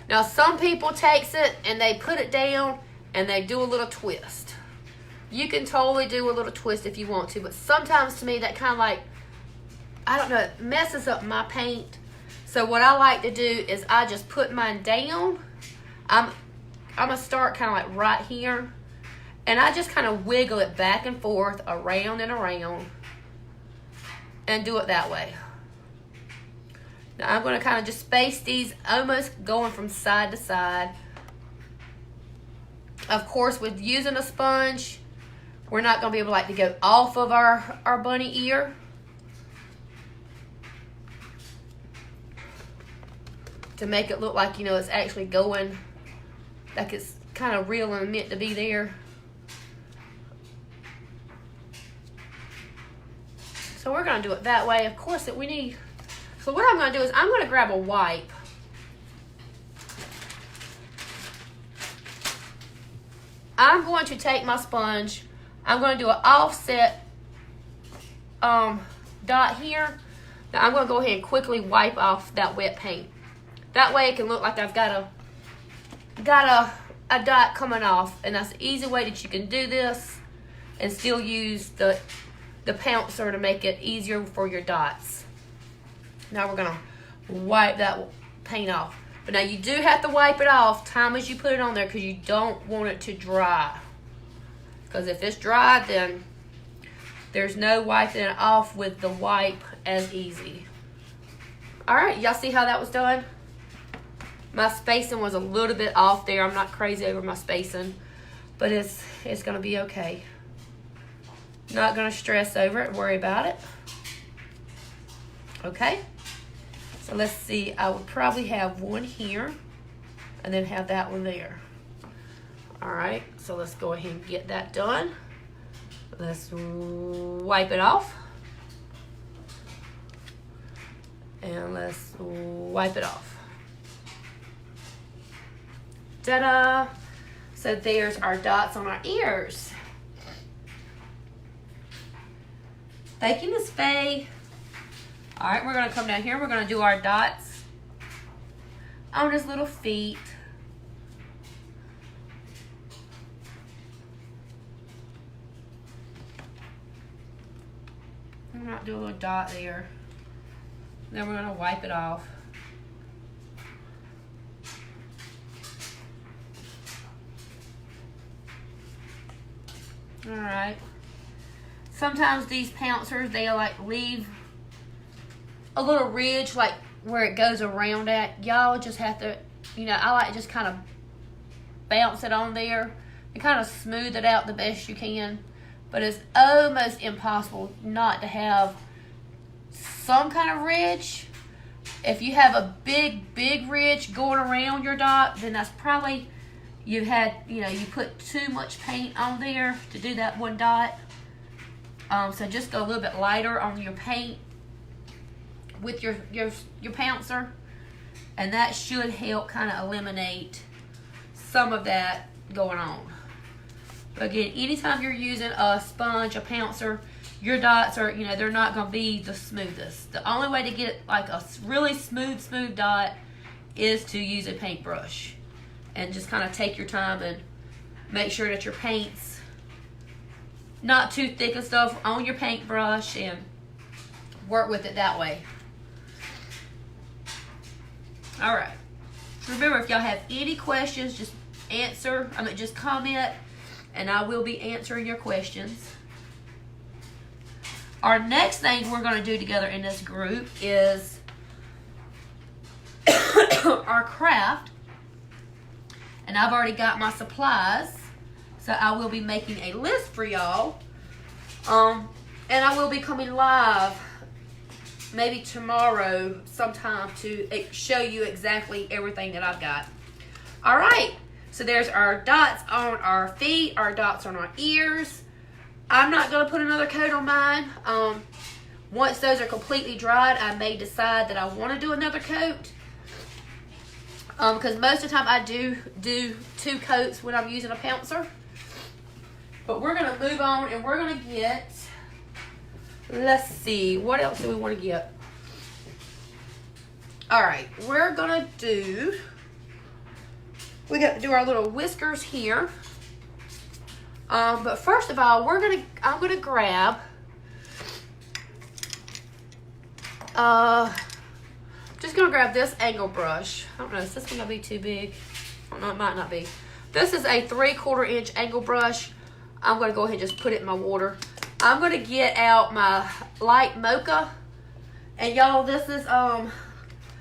Now some people takes it and they put it down and they do a little twist. You can totally do a little twist if you want to, but sometimes to me that kind of like, I don't know, it messes up my paint. So what I like to do is I just put mine down. I'm going to start kind of like right here. And I just kind of wiggle it back and forth, around and around. And do it that way. Now I'm going to kind of just space these, almost going from side to side. Of course, with using a sponge, we're not going to be able to go off of our bunny ear. To make it look like, it's actually going, like it's kind of real and meant to be there. So we're going to do it that way. Of course, so what I'm going to do is I'm going to grab a wipe. I'm going to take my sponge. I'm going to do an offset dot here. Now I'm going to go ahead and quickly wipe off that wet paint. That way it can look like I've got a dot coming off. And that's the easy way that you can do this and still use the pouncer to make it easier for your dots. Now we're going to wipe that paint off. But now you do have to wipe it off time as you put it on there because you don't want it to dry. Because if it's dry, then there's no wiping it off with the wipe as easy. Alright, y'all see how that was done? My spacing was a little bit off there. I'm not crazy over my spacing. But it's going to be okay. Not going to stress over it, worry about it. Okay? So let's see, I would probably have one here and then have that one there. All right, so let's go ahead and get that done. Let's wipe it off. And let's wipe it off. Ta-da! So there's our dots on our ears. Thank you, Miss Faye. All right, we're going to come down here. We're going to do our dots on his little feet. I'm going to do a little dot there. Then we're going to wipe it off. All right. Sometimes these pouncers, they leave a little ridge where it goes around at. Y'all just have to, I like to just kind of bounce it on there and kind of smooth it out the best you can. But it's almost impossible not to have some kind of ridge. If you have a big ridge going around your dot, then that's probably you put too much paint on there to do that one dot. So just go a little bit lighter on your paint with your pouncer, and that should help kind of eliminate some of that going on. But again, anytime you're using a sponge, a pouncer, your dots are, they're not going to be the smoothest. The only way to get like a really smooth dot is to use a paintbrush. And just kind of take your time and make sure that your paint's not too thick and stuff on your paintbrush and work with it that way. All right. Remember, if y'all have any questions, just just comment, and I will be answering your questions. Our next thing we're going to do together in this group is our craft. And I've already got my supplies, so I will be making a list for y'all. And I will be coming live maybe tomorrow sometime to show you exactly everything that I've got. All right, so there's our dots on our feet, our dots on our ears. I'm not going to put another coat on mine. Once those are completely dried, I may decide that I want to do another coat. Because most of the time I do 2 coats when I'm using a pouncer. But we're going to move on and we're going to get, let's see, what else do we want to get? Alright, we're going to do, we got to do our little whiskers here. But first of all, I'm going to grab, just going to grab this angle brush. I don't know, is this going to be too big? I don't know, it might not be. This is a 3/4 inch angle brush. I'm going to go ahead and just put it in my water. I'm going to get out my light mocha. And y'all, this is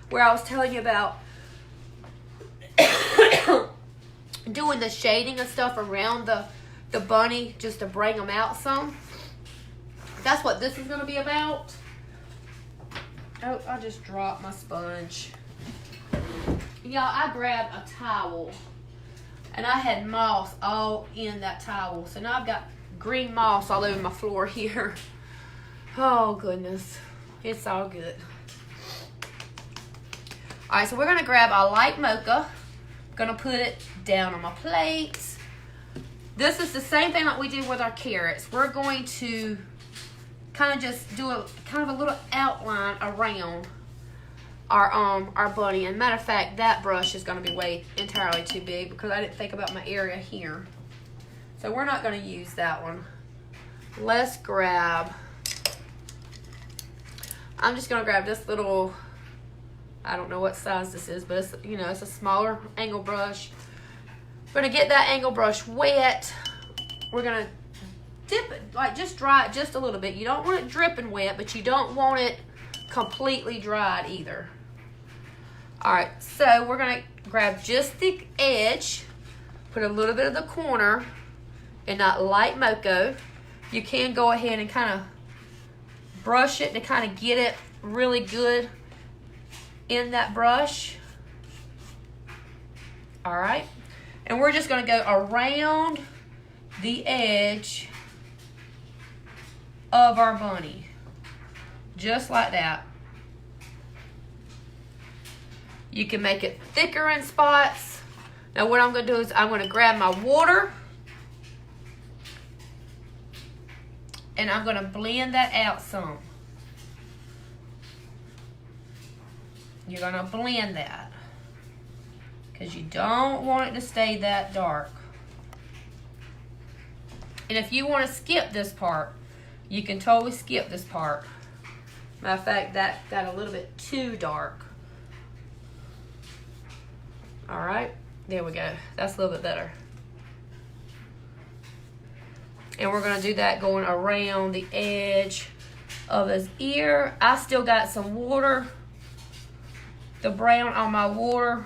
where I was telling you about doing the shading and stuff around the bunny just to bring them out some. That's what this is going to be about. Oh, I just dropped my sponge. Y'all, I grabbed a towel and I had moss all in that towel. So now I've got green moss all over my floor here. Oh, goodness. It's all good. All right, so we're going to grab our light mocha. Going to put it down on my plate. This is the same thing like we did with our carrots. We're going to kind of just do a little outline around our bunny. And matter of fact, that brush is going to be way entirely too big because I didn't think about my area here. So we're not going to use that one. Let's grab, I'm just going to grab this little, I don't know what size this is, but it's, you know, it's a smaller angle brush. We're going to get that angle brush wet. We're going to dip it, like just dry it just a little bit. You don't want it dripping wet, but you don't want it completely dried either. All right, so we're going to grab just the edge, put a little bit of the corner in that light mocha. You can go ahead and kind of brush it to kind of get it really good in that brush. All right, and we're just going to go around the edge of our bunny, just like that. You can make it thicker in spots. Now what I'm going to do is I'm going to grab my water and I'm going to blend that out some. You're going to blend that because you don't want it to stay that dark. And if you want to skip this part, you can totally skip this part. Matter of fact, that got a little bit too dark. All right, there we go. That's a little bit better. And we're gonna do that going around the edge of his ear. I still got some water, the brown on my water,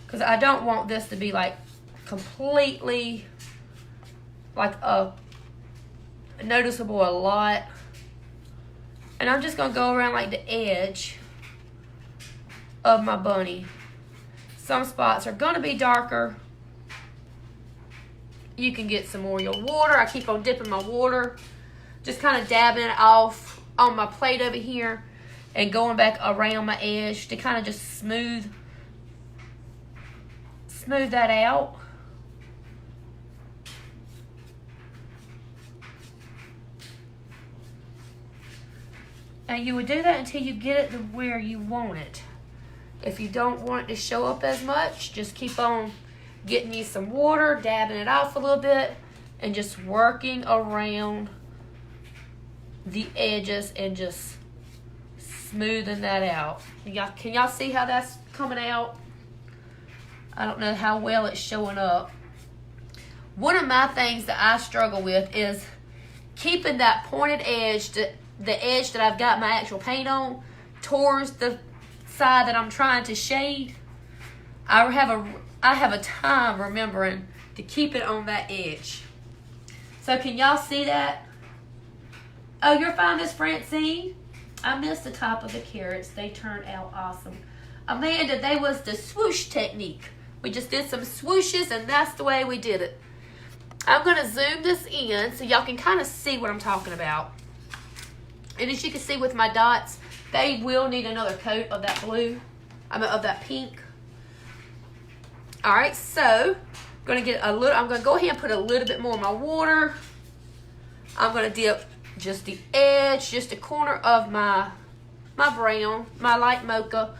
because I don't want this to be like completely like noticeable a lot. And I'm just gonna go around like the edge of my bunny. Some spots are gonna be darker. You can get some more of your water. I keep on dipping my water, just kind of dabbing it off on my plate over here and going back around my edge to kind of just smooth that out. And you would do that until you get it to where you want it. If you don't want it to show up as much, just keep on getting you some water, dabbing it off a little bit, and just working around the edges and just smoothing that out. Can y'all see how that's coming out? I don't know how well it's showing up. One of my things that I struggle with is keeping that pointed edge, the edge that I've got my actual paint on, towards the side that I'm trying to shade. I have a time remembering to keep it on that edge. So can y'all see that? Oh, you're fine, Miss Francine. I missed the top of the carrots. They turned out awesome. Amanda, they was the swoosh technique. We just did some swooshes and that's the way we did it. I'm going to zoom this in so y'all can kind of see what I'm talking about. And as you can see with my dots, they will need another coat of that blue, of that pink. All right, so I'm going to go ahead and put a little bit more of my water. I'm going to dip just the edge, just the corner of my brown, my light mocha.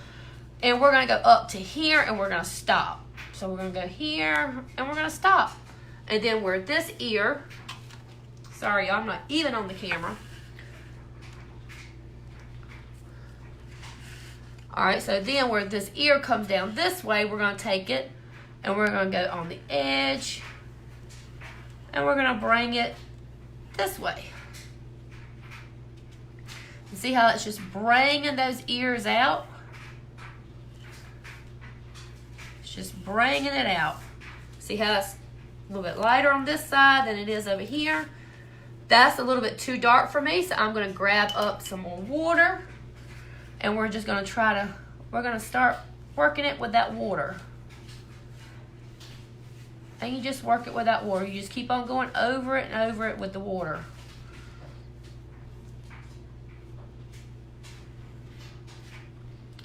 And we're going to go up to here and we're going to stop. So we're going to go here and we're going to stop. And then where this ear, sorry, I'm not even on the camera. All right, so then where this ear comes down this way, we're going to take it and we're going to go on the edge and we're going to bring it this way. You see how it's just bringing those ears out? Just bringing it out. See how that's a little bit lighter on this side than it is over here. That's a little bit too dark for me, so I'm going to grab up some more water. And we're just going to we're going to start working it with that water. And you just work it with that water. You just keep on going over it and over it with the water.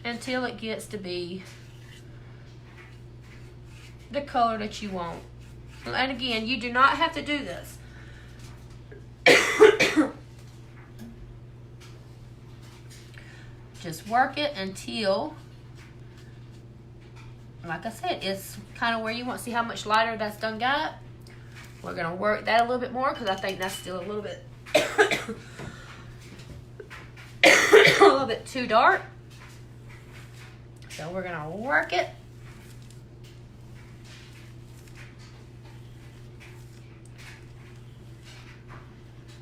Until it gets to be the color that you want. And again, you do not have to do this. Just work it until, like I said, it's kind of where you want. See how much lighter that's done got? We're going to work that a little bit more because I think that's still a little bit a little bit too dark. So we're going to work it.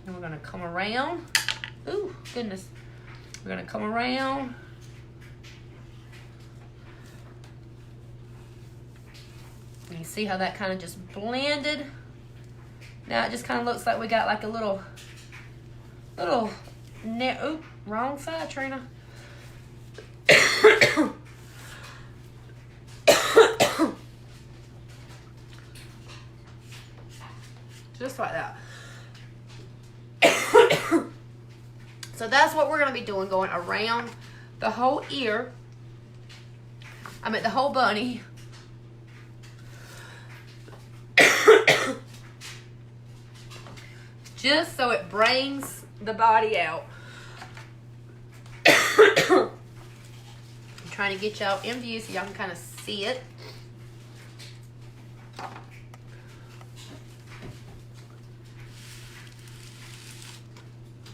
And we're going to come around. Ooh, goodness. We're going to come around. And you see how that kind of just blended? Now it just kind of looks like we got like a little oop, wrong side, Trina. Just like that. So that's what we're going to be doing, going around the whole ear. I mean the whole bunny. Just so it brings the body out. I'm trying to get y'all in view so y'all can kind of see it.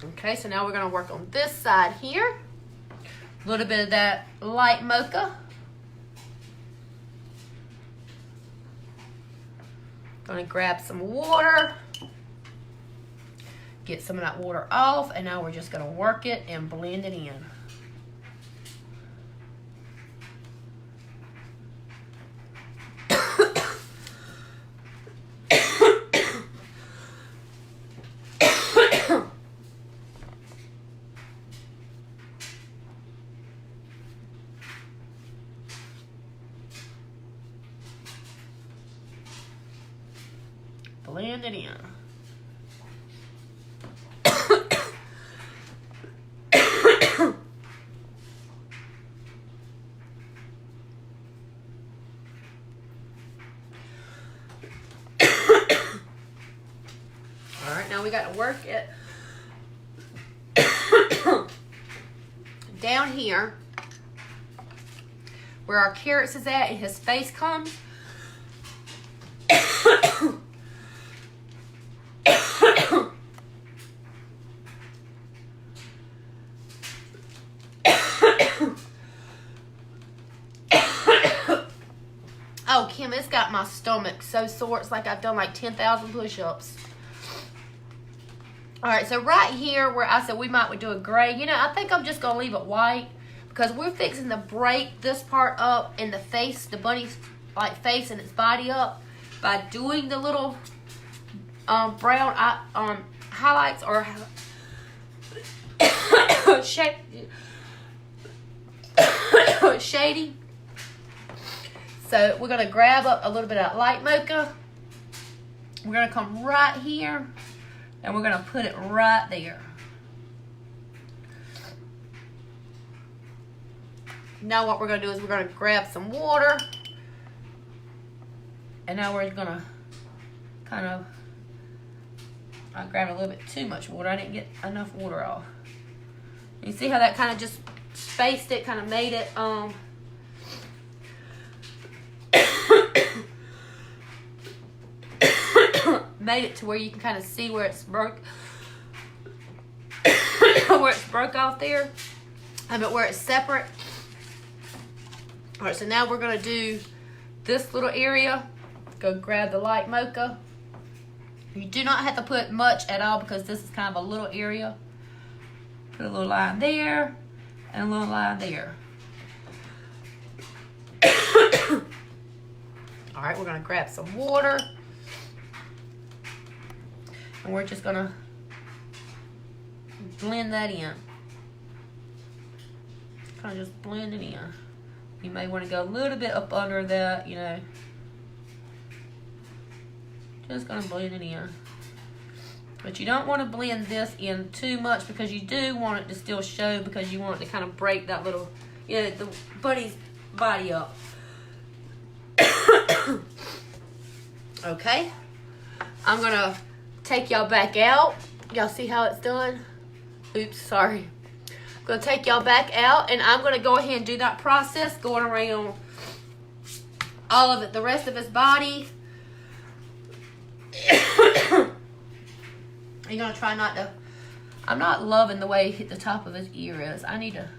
Okay, so now we're going to work on this side here. A little bit of that light mocha. Going to grab some water. Get some of that water off, and now we're just going to work it and blend it in. Blend it in. Alright, now we got to work it down here where our carrots is at and his face comes. Oh, Kim, it's got my stomach so sore. It's like I've done like 10,000 push-ups. All right, so right here where I said we might do a gray, you know, I think I'm just going to leave it white because we're fixing to break this part up in the face, the bunny's like face and its body up by doing the little brown highlights or shady. So we're going to grab up a little bit of light mocha. We're going to come right here and we're going to put it right there. Now what we're going to do is we're going to grab some water. And now we're going to kind of, I grabbed a little bit too much water. I didn't get enough water off. You see how that kind of just spaced it, kind of made it, made it to where you can kind of see where it's broke, where it's broke off there. I mean, where it's separate. All right, so now we're going to do this little area. Go grab the light mocha. You do not have to put much at all because this is kind of a little area. Put a little line there and a little line there. right, we're gonna grab some water. And we're just gonna blend that in. Kind of just blend it in. You may want to go a little bit up under that, you know. Just gonna blend it in. But you don't want to blend this in too much because you do want it to still show, because you want it to kind of break that little, you know, the bunny's body up. Okay. I'm gonna take y'all back out. Y'all see how it's done? Oops, sorry. I'm gonna take y'all back out, and I'm gonna go ahead and do that process going around all of it, the rest of his body. You're gonna try not to, I'm not loving the way the top of his ear is. I need to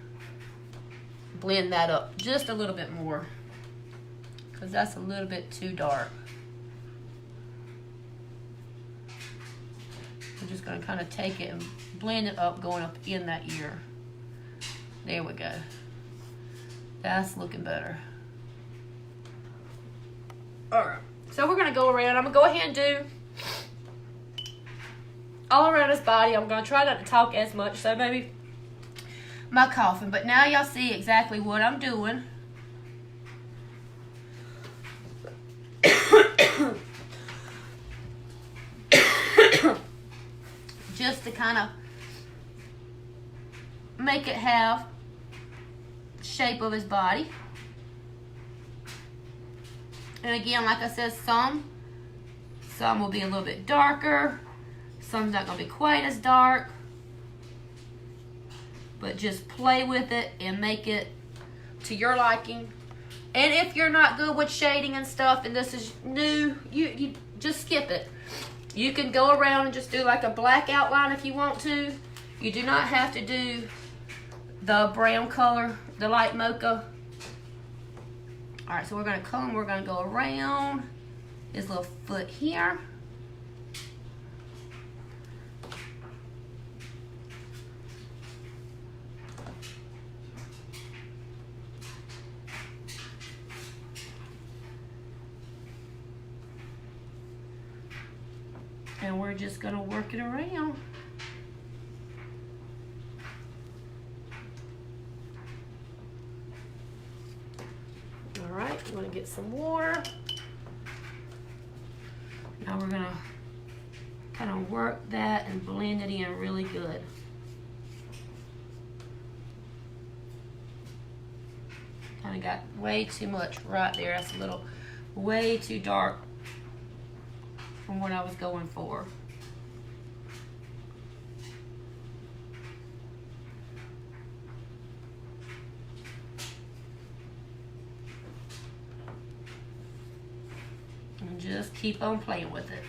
blend that up just a little bit more, because that's a little bit too dark. I'm just going to kind of take it and blend it up, going up in that ear. There we go. That's looking better. Alright, so we're going to go around. I'm going to go ahead and do all around his body. I'm going to try not to talk as much, so maybe my coughing. But now y'all see exactly what I'm doing. Just to kind of make it have the shape of his body. And again, like I said, some will be a little bit darker. Some's not going to be quite as dark. But just play with it and make it to your liking. And if you're not good with shading and stuff, and this is new, you just skip it. You can go around and just do like a black outline if you want to. You do not have to do the brown color, the light mocha. All right, so we're gonna come, we're gonna go around his little foot here. And we're just gonna work it around. All right, I'm gonna get some water. Now we're gonna kind of work that and blend it in really good. Kind of got way too much right there. That's a little way too dark from what I was going for. And just keep on playing with it.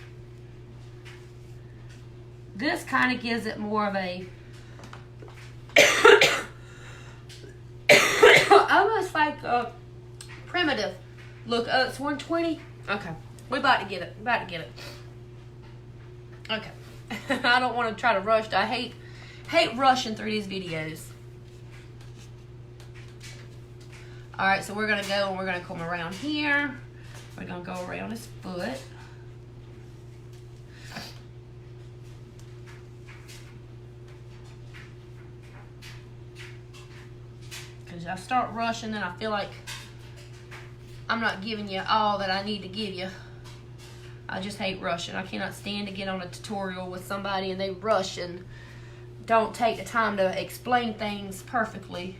This kind of gives it more of a almost like a primitive look. Oh, it's 120. Okay. We're about to get it. About to get it. Okay. I don't want to try to rush. I hate rushing through these videos. Alright, so we're going to go and we're going to come around here. We're going to go around his foot. Because I start rushing and I feel like I'm not giving you all that I need to give you. I just hate rushing. I cannot stand to get on a tutorial with somebody and they rush and don't take the time to explain things perfectly.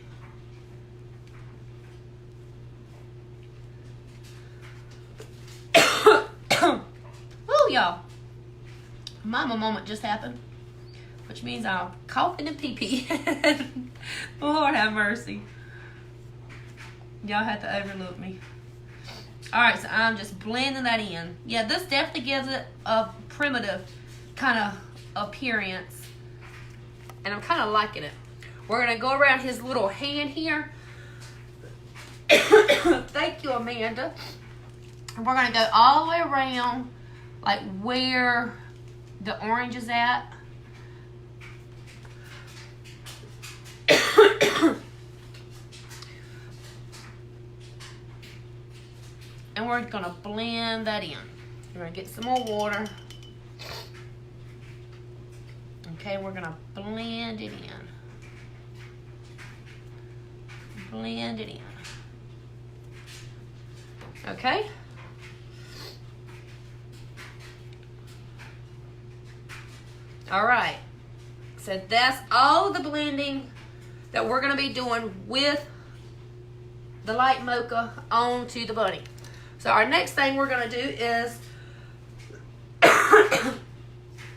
Woo, y'all. Mama moment just happened, which means I'm coughing and pee-pee. Lord have mercy. Y'all have to overlook me. Alright, so I'm just blending that in. Yeah, this definitely gives it a primitive kind of appearance. And I'm kind of liking it. We're going to go around his little hand here. Thank you, Amanda. And we're going to go all the way around, like where the orange is at. And we're we're gonna blend that in. We're gonna get some more water. Okay, we're gonna blend it in. Blend it in. Okay? Alright. So that's all the blending that we're going to be doing with the light mocha onto the bunny. So our next thing we're going to do is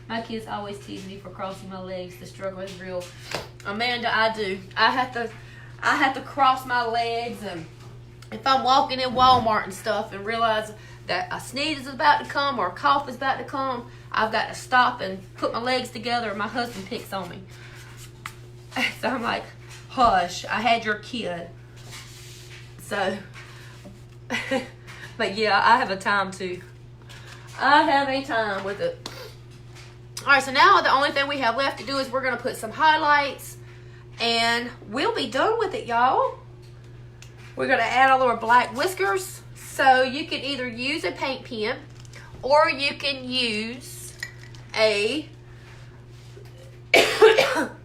my kids always tease me for crossing my legs. The struggle is real. Amanda, I do. I have to cross my legs, and if I'm walking in Walmart and stuff and realize that a sneeze is about to come or a cough is about to come, I've got to stop and put my legs together, and my husband picks on me. So I'm like, hush, I had your kid. So, but yeah, I have a time too. I have a time with it. Alright, so now the only thing we have left to do is we're going to put some highlights, and we'll be done with it, y'all. We're going to add all our black whiskers. So you can either use a paint pen, or you can use a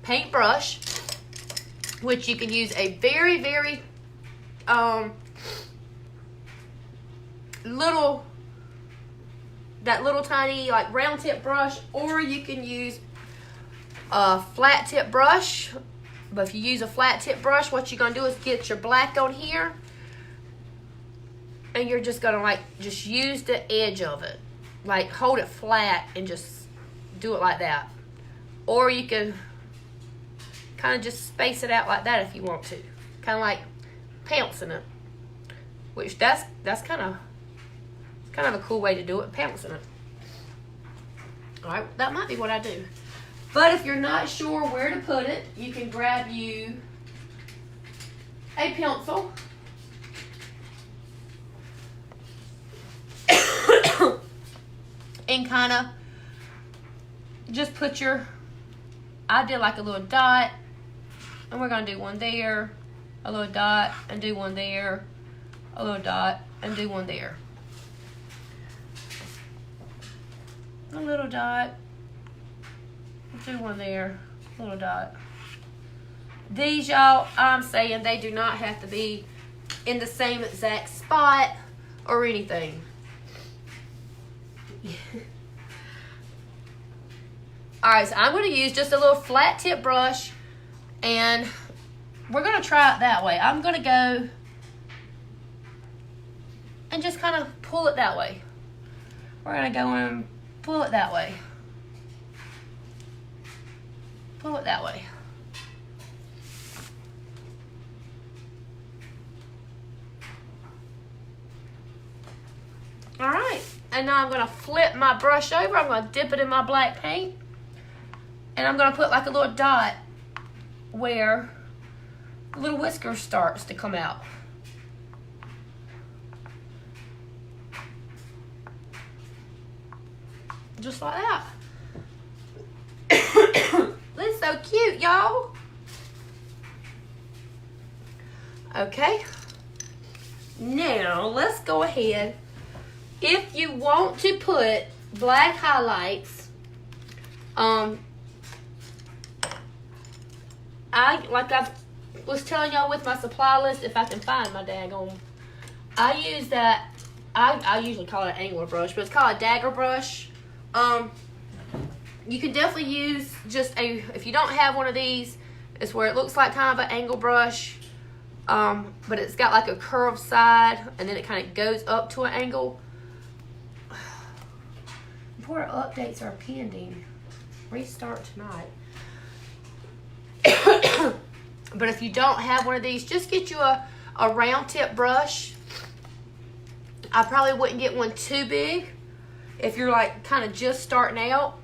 paintbrush, which you can use a very, very little tiny like round tip brush, or you can use a flat tip brush. But if you use a flat tip brush, what you're gonna do is get your black on here, and you're just gonna just use the edge of it, like hold it flat and just do it like that. Or you can kind of just space it out like that if you want to, kind of like pouncing it, which that's kind of a cool way to do it, pouncing it. All right, that might be what I do. But if you're not sure where to put it, you can grab you a pencil and kind of just put I did like a little dot, and we're going to do one there, a little dot, and do one there, a little dot, and do one there. A little dot, do one there, little dot. These, y'all, I'm saying they do not have to be in the same exact spot or anything. Alright, so I'm going to use just a little flat tip brush, and we're going to try it that way. I'm going to go and just kind of pull it that way. We're going to go and pull it that way. Pull it that way. Alright, and now I'm going to flip my brush over. I'm going to dip it in my black paint, and I'm going to put like a little dot where the little whisker starts to come out. Just like that. This is so cute, y'all. Okay. Now, let's go ahead. If you want to put black highlights, I was telling y'all with my supply list, if I can find my daggone, I use that, I usually call it an angler brush, but it's called a dagger brush. You can definitely use just if you don't have one of these, it's where it looks like kind of an angle brush, but it's got like a curved side, and then it kind of goes up to an angle. Important updates are pending. Restart tonight. But if you don't have one of these, just get you a round tip brush. I probably wouldn't get one too big if you're like kind of just starting out.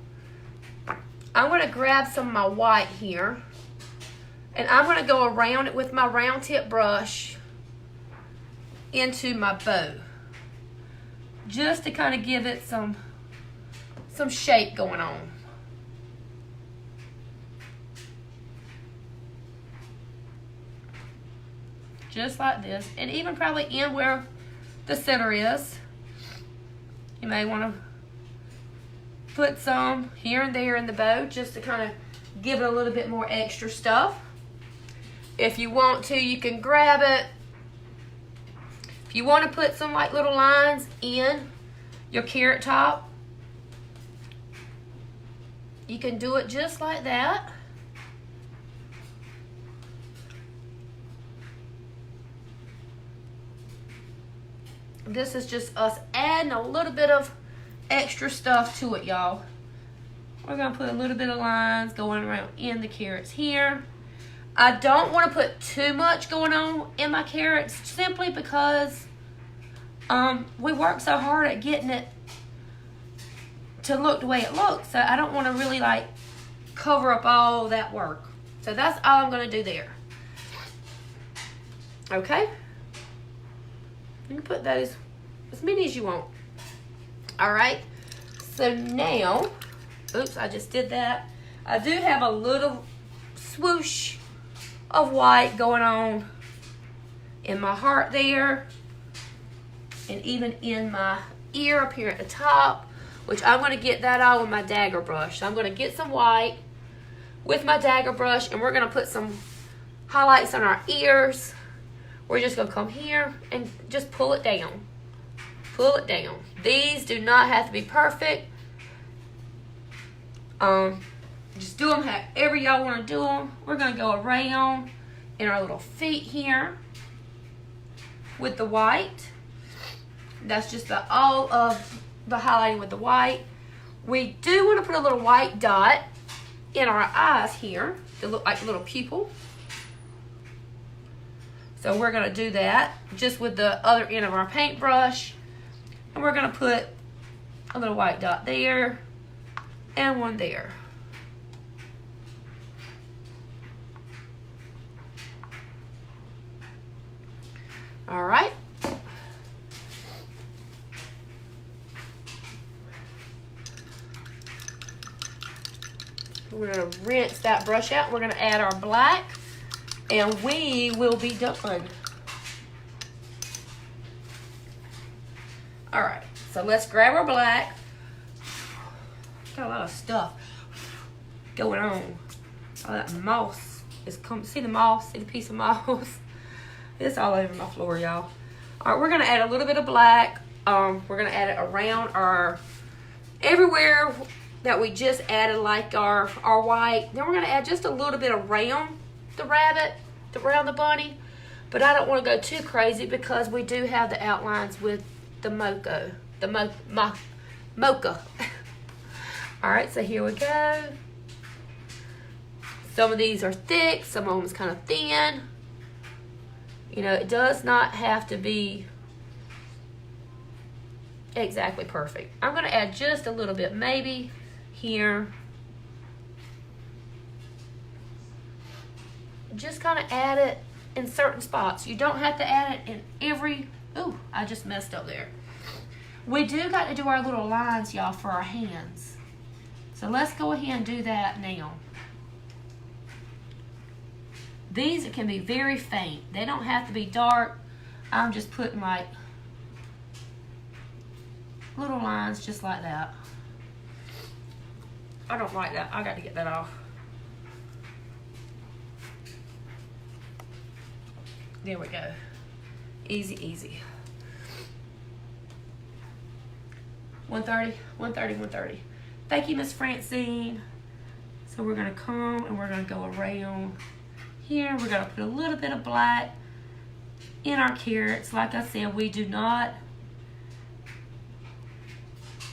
I'm going to grab some of my white here, and I'm going to go around it with my round tip brush into my bow, just to kind of give it some shape going on. Just like this, and even probably in where the center is. You may want to put some here and there in the bow just to kind of give it a little bit more extra stuff. If you want to, you can grab it. If you want to put some like little lines in your carrot top, you can do it just like that. This is just us adding a little bit of extra stuff to it, y'all. We're going to put a little bit of lines going around in the carrots here. I don't want to put too much going on in my carrots simply because we work so hard at getting it to look the way it looks. So I don't want to really like cover up all that work. So that's all I'm going to do there. Okay? You can put those as many as you want. Alright, so now, oops, I just did that. I do have a little swoosh of white going on in my heart there, and even in my ear up here at the top, which I'm going to get that all with my dagger brush. So I'm going to get some white with my dagger brush, and we're going to put some highlights on our ears. We're just going to come here and just pull it down. Pull it down. These do not have to be perfect. Just do them however y'all want to do them. We're going to go around in our little feet here with the white. That's just all of the highlighting with the white. We do want to put a little white dot in our eyes here to look like a little pupil. So we're going to do that just with the other end of our paintbrush. And we're going to put a little white dot there and one there. All right. We're going to rinse that brush out. We're going to add our black, and we will be done. All right, so let's grab our black. Got a lot of stuff going on. All that moss is coming. See the moss? See the piece of moss? It's all over my floor, y'all. All right, we're gonna add a little bit of black. We're gonna add it around our, everywhere that we just added like our white. Then we're gonna add just a little bit around the rabbit, around the bunny. But I don't wanna go too crazy because we do have the outlines with the mocha. All right, so here we go. Some of these are thick, some of them is kind of thin. You know, it does not have to be exactly perfect. I'm going to add just a little bit, maybe here. Just kind of add it in certain spots. You don't have to add it in every, ooh, I just messed up there. We do got to do our little lines, y'all, for our hands. So let's go ahead and do that now. These can be very faint. They don't have to be dark. I'm just putting like little lines just like that. I don't like that. I got to get that off. There we go. Easy, easy. 130, 130, 130. Thank you, Miss Francine. So we're going to come and we're going to go around here. We're going to put a little bit of black in our carrots. Like I said, we do not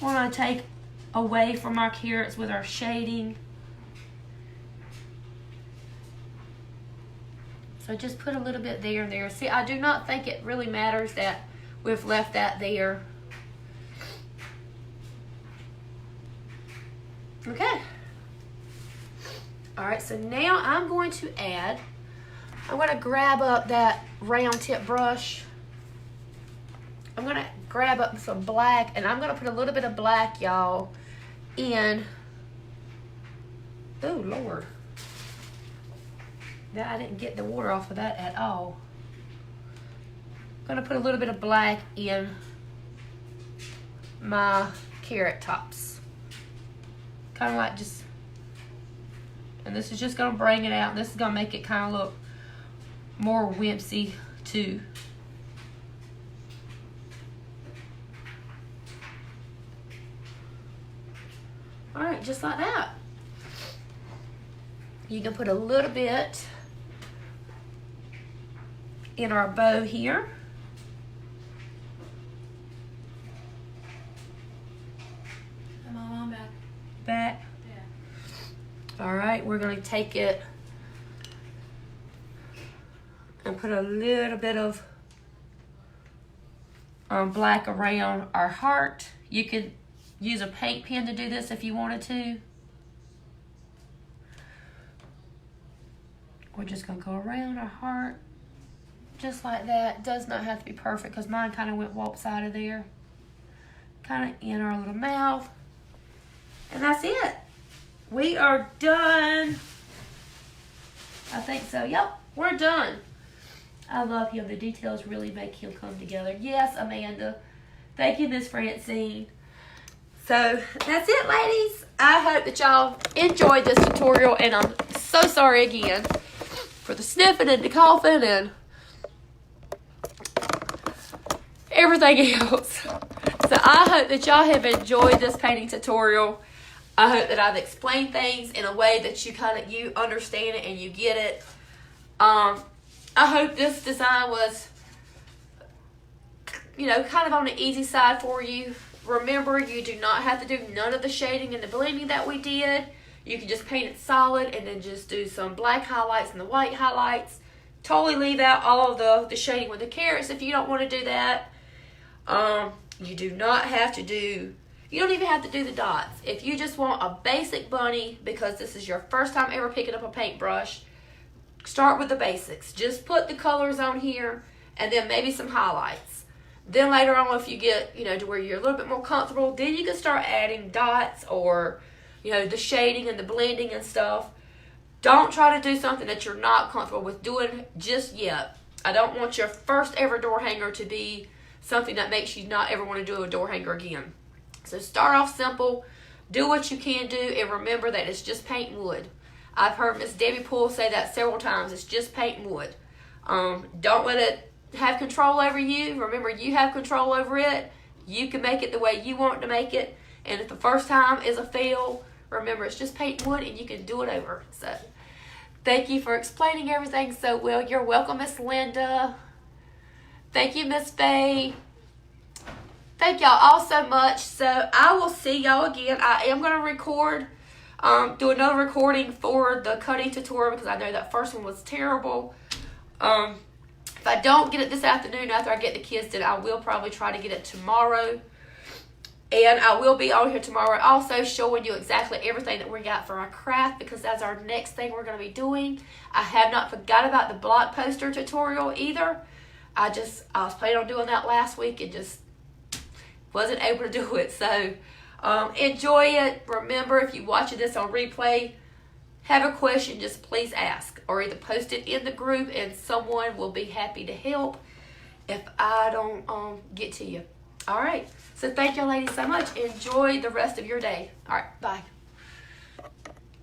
want to take away from our carrots with our shading. So just put a little bit there and there. See, I do not think it really matters that we've left that there. Okay. All right, so now I'm going to grab up that round tip brush. I'm going to grab up some black, and I'm going to put a little bit of black, y'all, in. Oh, Lord. I didn't get the water off of that at all. I'm going to put a little bit of black in my carrot tops. Kind of like just, and this is just going to bring it out. This is going to make it kind of look more wimpsy too. Alright, just like that. You can put a little bit in our bow here. Come on back. Back. Yeah. Alright, we're going to take it and put a little bit of black around our heart. You could use a paint pen to do this if you wanted to. We're just going to go around our heart just like that. It does not have to be perfect because mine kind of went lopsided there. Kind of in our little mouth. And that's it. We are done. I think so. Yep, we're done. I love him. The details really make him come together. Yes, Amanda. Thank you, Miss Francine. So, that's it, ladies. I hope that y'all enjoyed this tutorial, and I'm so sorry again for the sniffing and the coughing and everything else. So, I hope that y'all have enjoyed this painting tutorial. I hope that I've explained things in a way that you understand it and you get it. I hope this design was, kind of on the easy side for you. Remember, you do not have to do none of the shading and the blending that we did. You can just paint it solid and then just do some black highlights and the white highlights. Totally leave out all of the shading with the carrots if you don't want to do that. You do not have to do, you don't even have to do the dots. If you just want a basic bunny, because this is your first time ever picking up a paintbrush, start with the basics. Just put the colors on here and then maybe some highlights. Then later on, if you get, to where you're a little bit more comfortable, then you can start adding dots or, the shading and the blending and stuff. Don't try to do something that you're not comfortable with doing just yet. I don't want your first ever door hanger to be something that makes you not ever want to do a door hanger again. So start off simple, do what you can do, and remember that it's just paint and wood. I've heard Miss Debbie Poole say that several times. It's just paint and wood. Don't let it have control over you. Remember, you have control over it. You can make it the way you want to make it. And if the first time is a fail, remember, it's just paint and wood and you can do it over. So, thank you for explaining everything so well. You're welcome, Miss Linda. Thank you, Miss Faye. Thank y'all all so much. So, I will see y'all again. I am going to record, do another recording for the cutting tutorial because I know that first one was terrible. If I don't get it this afternoon after I get the kids, then I will probably try to get it tomorrow. And I will be on here tomorrow also showing you exactly everything that we got for our craft because that's our next thing we're going to be doing. I have not forgot about the block poster tutorial either. I was planning on doing that last week and just wasn't able to do it. So enjoy it. Remember, if you're watching this on replay, have a question, just please ask. Or either post it in the group and someone will be happy to help if I don't get to you. All right. So thank y'all ladies so much. Enjoy the rest of your day. All right. Bye.